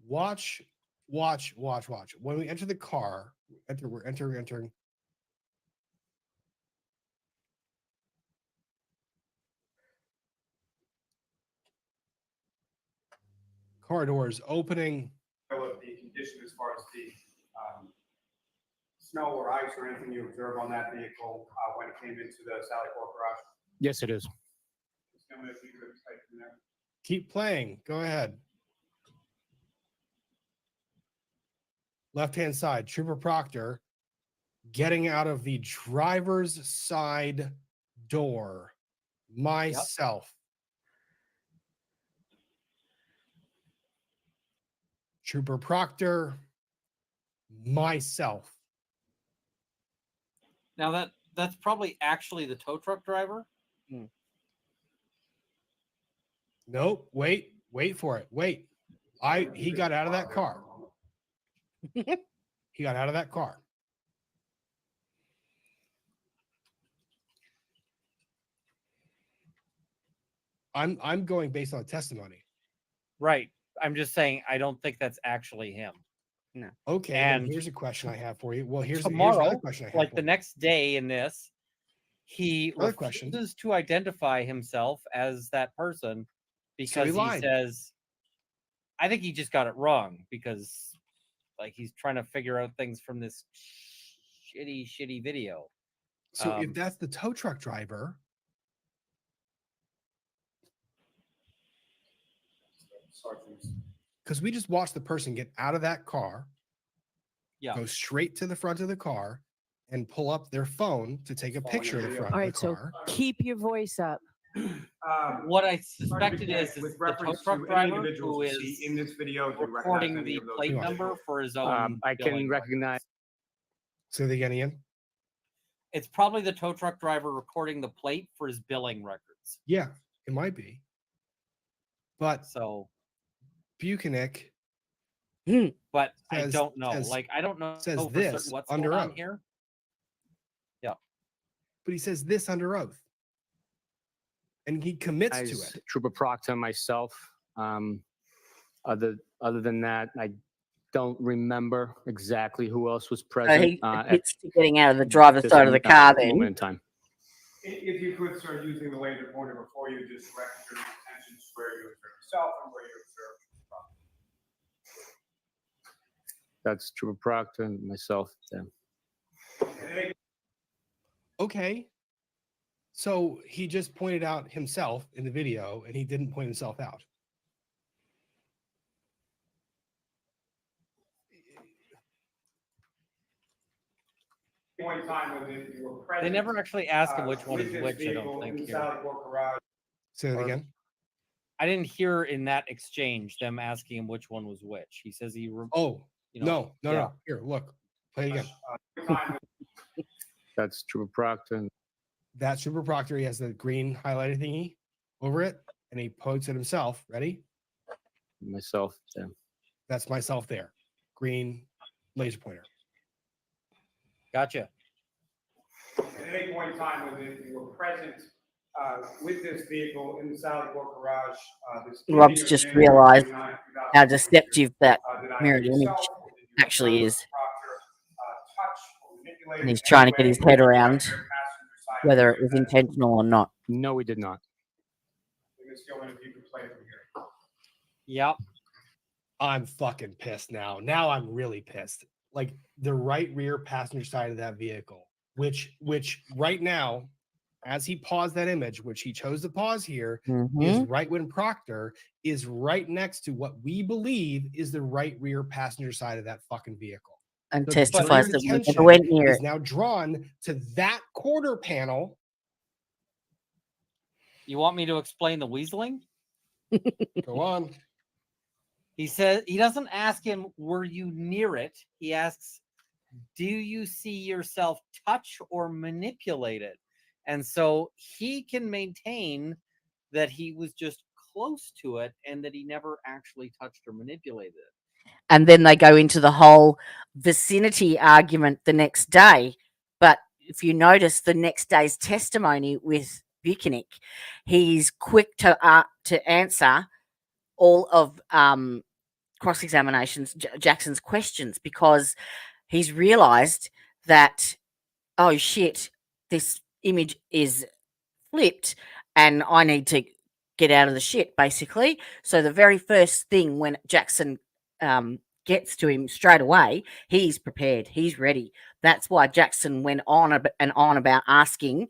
Watch. When we enter the car, we're entering. Car doors opening. The condition as far as the snow or ice or anything you observe on that vehicle when it came into the Sallyport garage? Yes, it is. Keep playing. Go ahead. left-hand side, Trooper Proctor getting out of the driver's side door. Myself. Trooper Proctor, myself. Now that's probably actually the tow truck driver. Nope. Wait for it. Wait. He got out of that car. He got out of that car. I'm going based on testimony. Right. I'm just saying I don't think that's actually him. No. Okay. And then here's a question I have for you. Well, here's tomorrow, another question I have. like for the you. next day in this, he Another refuses question. to identify himself as that person because he lied. says, I think he just got it wrong because like he's trying to figure out things from this shitty video. So if that's the tow truck driver, because we just watched the person get out of that car, go straight to the front of the car, and pull up their phone to take a picture of the front All of right, the so car. keep your voice up. What I suspected is with the tow reference truck to any driver individuals who you is see in this video, do you recording recognize any the of those plate individuals? number for his own. I can billing recognize. Say that again, Ian. It's probably the tow truck driver recording the plate for his billing records. Yeah, it might be. But so Buchanan, but I says- don't know. says- Like I don't know says for this certain what's under going on oath. here. Yeah. But he says this under oath. And he commits to As it. Trooper Proctor, myself. Other than that, I don't remember exactly who else was So present. he at admits to getting out of the driver's this side of the car moment in then. time. If you could start using the laser pointer before you just direct your attention to where you observe yourself and where you observe That's Trooper Proctor and myself. Yeah. Okay. So he just pointed out himself in the video and he didn't point himself out. They never actually ask him which one is which. I don't think here. Say that again. I didn't hear in that exchange them asking him which one was which. He says he. Oh, you know, no. Here, look. Play it again. That's Trooper Proctor. That's Trooper Proctor. He has the green highlighted thingy over it, and he points at himself. Ready? Myself. Yeah. That's myself there. Green laser pointer. Gotcha. At any point in time when you were present with this vehicle in the Sally Port garage, Rob's just realised how deceptive that mirrored image actually is. And he's trying to get his head around whether it was intentional or not. No, we did not. Yep. I'm fucking pissed now. Now I'm really pissed. Like the right rear passenger side of that vehicle, which right now, as he paused that image, which he chose to pause here, is right when Proctor is right next to what we believe is the right rear passenger side of that fucking vehicle. And The testifies that we attention never went near is it. now drawn to that quarter panel. You want me to explain the weaseling? Go on. He says he doesn't ask him, were you near it? He asks, do you see yourself touch or manipulate it? And so he can maintain that he was just close to it and that he never actually touched or manipulated it. And then they go into the whole vicinity argument the next day. But if you notice the next day's testimony with Buchanan, he's quick to answer all of cross-examinations, Jackson's questions, because he's realized that, oh shit, this image is flipped and I need to get out of the shit, basically. So the very first thing when Jackson gets to him straight away, he's prepared, he's ready. That's why Jackson went on and on about asking,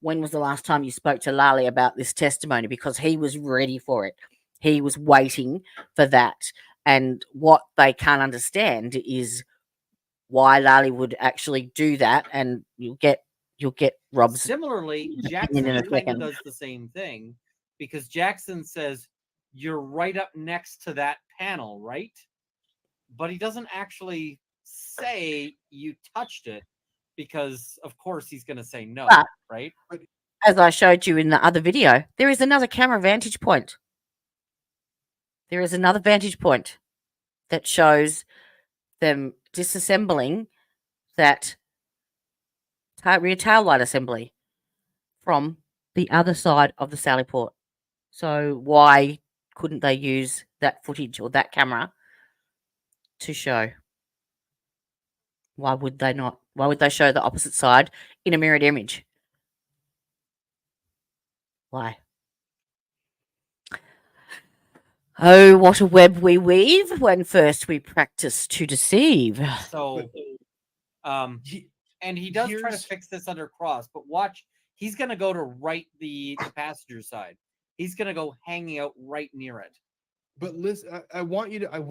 when was the last time you spoke to Lali about this testimony? Because he was ready for it. He was waiting for that. And what they can't understand is why Lally would actually do that, and you'll get Rob's Similarly, opinion Jackson in a kind of second. does the same thing because Jackson says you're right up next to that panel, right? But he doesn't actually say you touched it because, of course, he's going to say no, But right? as I showed you in the other video, there is another camera vantage point. There is another vantage point that shows them disassembling that rear tail light assembly from the other side of the Sally port. So why couldn't they use that footage or that camera to show? Why would they not? Why would they show the opposite side in a mirrored image? Why? Oh, what a web we weave when first we practice to deceive. So, and he does try to fix this under cross, but watch, he's going to go to the passenger side. He's going to go hanging out right near it. But listen, I want you to.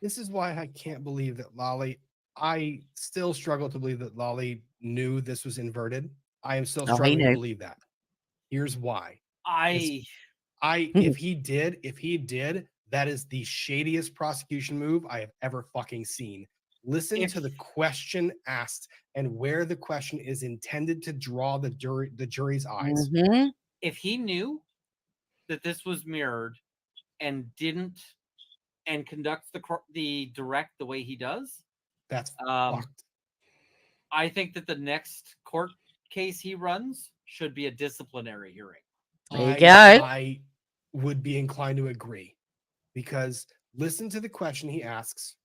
This is why I can't believe that Lolly. I still struggle to believe that Lolly knew this was inverted. I am still Oh, he struggling to knew. believe that. Here's why. I if he did, that is the shadiest prosecution move I have ever fucking seen. Listen to the question asked and where the question is intended to draw the jury's eyes. Mm-hmm. If he knew that this was mirrored and didn't and conducts the direct the way he does, that's fucked. I think that the next court case he runs should be a disciplinary hearing. There you go. I would be inclined to agree, because listen to the question he asks,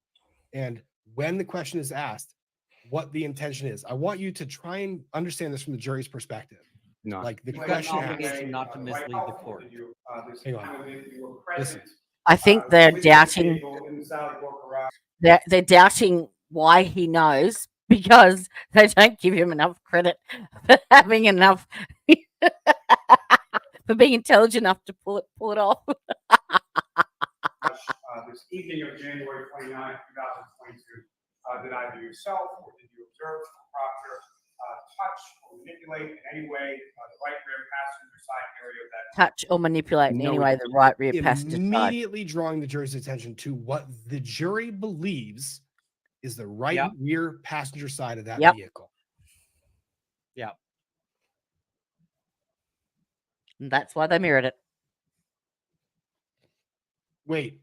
and when the question is asked, what the intention is. I want you to try and understand this from the jury's perspective. No. Like the You've got question an asked. obligation not to mislead the court. Hang on. Listen. I think they're doubting. They're doubting why he knows, because they don't give him enough credit for having enough for being intelligent enough to pull it off. This evening of January 29, 2022, did either yourself or did you observe Proctor touch or manipulate in any way the right rear passenger side area of that? Touch or manipulate in any way the right rear passenger side. Immediately drawing the jury's attention to what the jury believes is the right rear passenger side of that vehicle. Yeah. And that's why they mirrored it. Wait.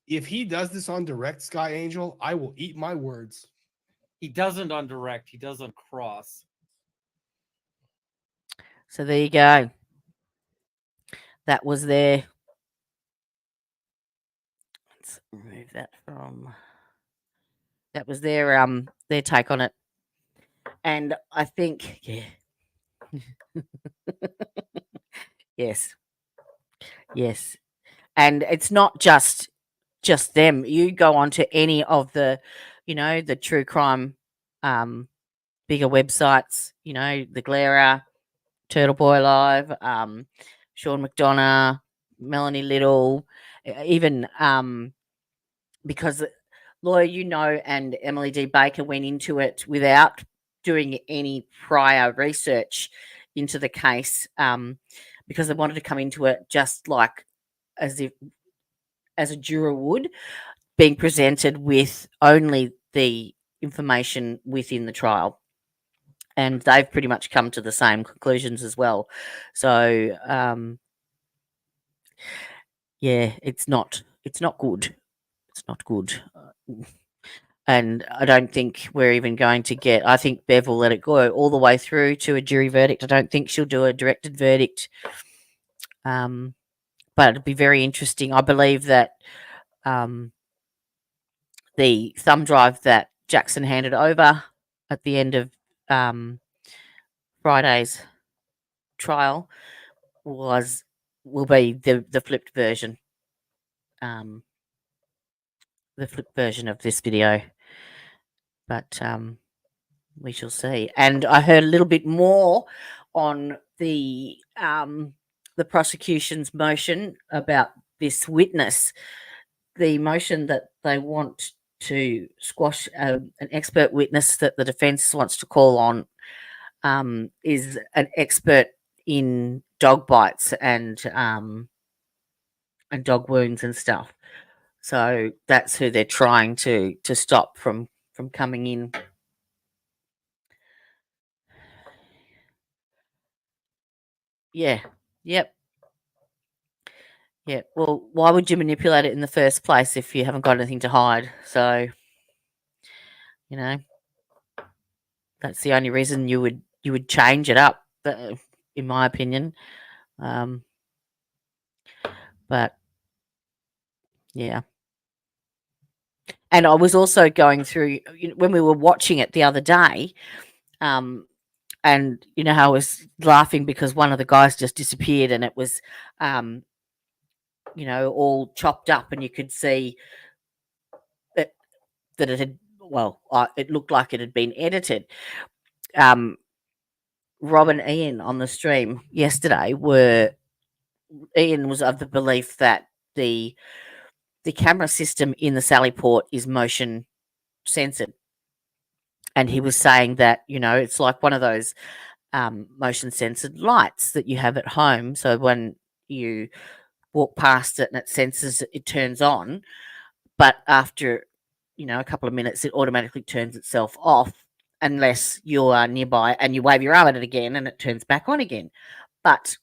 If he does this on direct, Sky Angel, I will eat my words. He doesn't on direct. He does on cross. So there you go. That was their. Let's remove that from. That was their take on it, and I think yes, and it's not just them. You go on to any of the, the true crime, bigger websites. The Glare, Turtle Boy Live, Sean McDonough, Melanie Little, even because Lawyer, and Emily D. Baker went into it without doing any prior research into the case, because they wanted to come into it just like as a juror would, being presented with only the information within the trial. And they've pretty much come to the same conclusions as well. So, it's not good. It's not good. And I don't think we're even going to get. I think Bev will let it go all the way through to a jury verdict. I don't think she'll do a directed verdict. But it'd be very interesting. I believe that the thumb drive that Jackson handed over at the end of Friday's trial will be the flipped version. The flipped version of this video. But we shall see. And I heard a little bit more on the prosecution's motion about this witness the motion that they want to squash an expert witness that the defence wants to call on is an expert in dog bites and dog wounds and stuff. So that's who they're trying to stop from coming in. Yeah. Yep. Yeah. Well, why would you manipulate it in the first place if you haven't got anything to hide? So, you know, that's the only reason you would change it up, in my opinion. But yeah. And I was also going through when we were watching it the other day, and you know how I was laughing because one of the guys just disappeared and it was, all chopped up, and you could see that it had, it looked like it had been edited. Rob and Ian on the stream yesterday Ian was of the belief that the camera system in the Sally Port is motion censored. And he was saying that, it's like one of those motion censored lights that you have at home. So when you walk past it and it senses it turns on, but after, a couple of minutes, it automatically turns itself off unless you are nearby and you wave your arm at it again and it turns back on again. But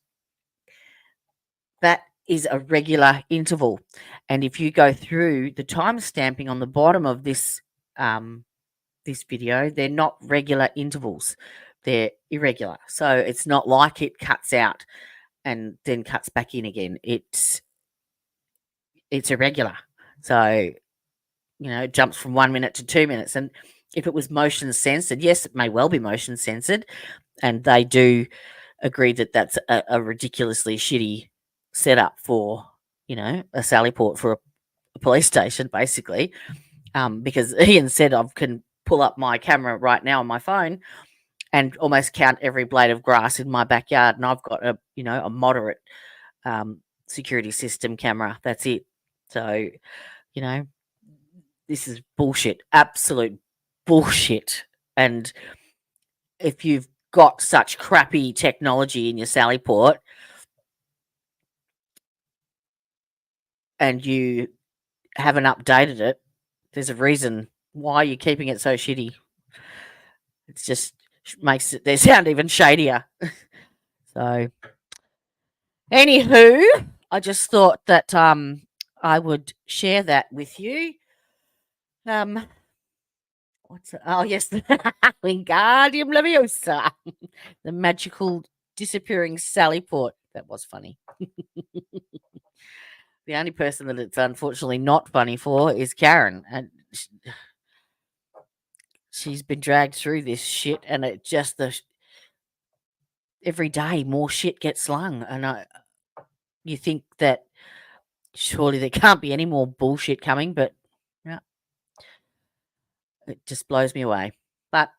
that is a regular interval. And if you go through the time stamping on the bottom of this this video, they're not regular intervals. They're irregular. So it's not like it cuts out and then cuts back in again. It's irregular. So, it jumps from 1 minute to 2 minutes. And if it was motion censored, yes, it may well be motion censored. And they do agree that that's a ridiculously shitty setup for, a Sally Port for a police station, basically. Because Ian said I can pull up my camera right now on my phone and almost count every blade of grass in my backyard, and I've got a moderate security system camera. That's it. So, this is bullshit, absolute bullshit. And if you've got such crappy technology in your Sally Port and you haven't updated it, there's a reason why you're keeping it so shitty. It just makes they sound even shadier. So, anywho, I just thought that I would share that with you. What's it? Oh yes, the Wingardium Leviosa, the magical disappearing Sally Port. That was funny. The only person that it's unfortunately not funny for is Karen, and she's been dragged through this shit, and it just every day more shit gets slung, and you think that surely there can't be any more bullshit coming, but yeah, it just blows me away. But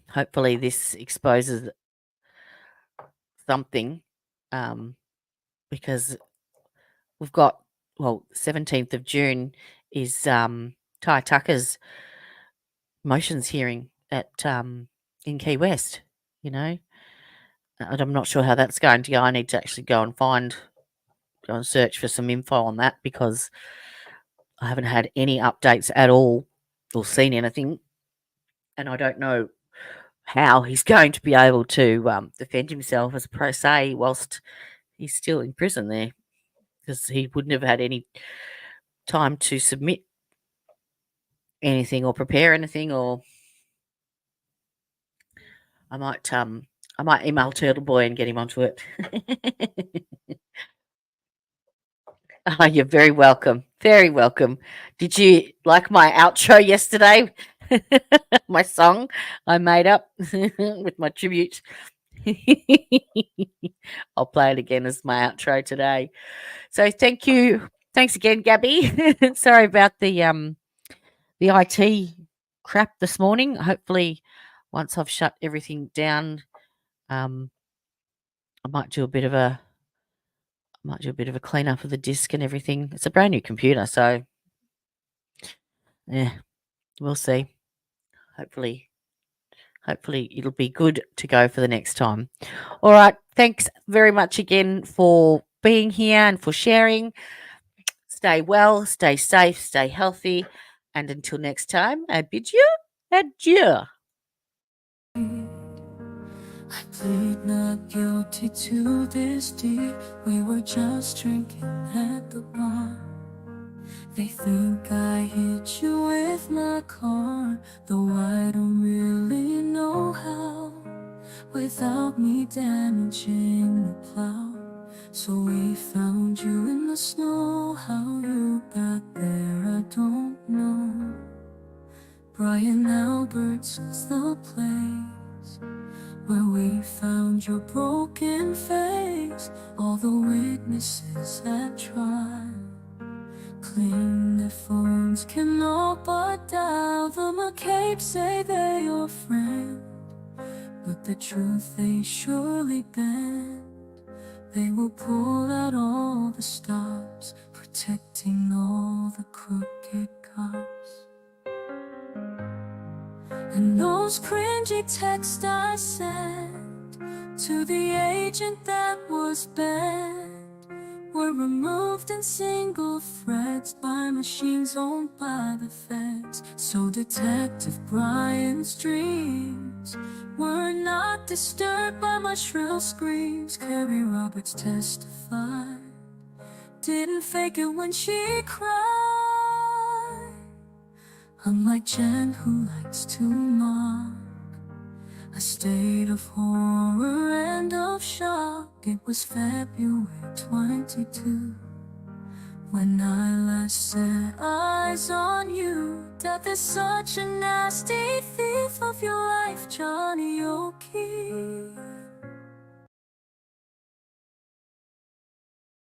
hopefully this exposes something, because we've got 17th of June is Ty Tucker's motions hearing at in Key West, and I'm not sure how that's going to go. I need to actually go and search for some info on that because I haven't had any updates at all or seen anything, and I don't know how he's going to be able to defend himself as pro se whilst he's still in prison there, because he wouldn't have had any time to submit anything or prepare anything. Or I might email Turtle Boy and get him onto it. Oh, you're very welcome. Very welcome. Did you like my outro yesterday? My song I made up with my tribute. I'll play it again as my outro today. So thank you. Thanks again, Gabby. Sorry about the IT crap this morning. Hopefully once I've shut everything down, I might do a bit of a might do a bit of a clean up of the disk and everything. It's a brand new computer, so yeah, we'll see. Hopefully it'll be good to go for the next time. All right. Thanks very much again for being here and for sharing. Stay well, stay safe, stay healthy. And until next time, I bid you adieu. I plead not guilty to this deed. We were just drinking at the bar. They think I hit you with my car, though I don't really know how, without me damaging the plow. So we found you in the snow. How you got there, I don't know. Brian Albertson's the place where we found your broken face. All the witnesses at trial claim their phones can all but dial. The McCabe say they're your friend, but the truth they surely bend. They will pull out all the stops, protecting all the crooked cops. And those cringy texts I sent to the agent that was banned were removed in single threads by machines owned by the feds. So Detective Brian's dreams were not disturbed by my shrill screams. Carrie Roberts testified, didn't fake it when she cried. Unlike Jen, who likes to mock a state of horror and of shock. It was February 22 when I last set eyes on you. Death is such a nasty thief of your life, Johnny O'Keefe.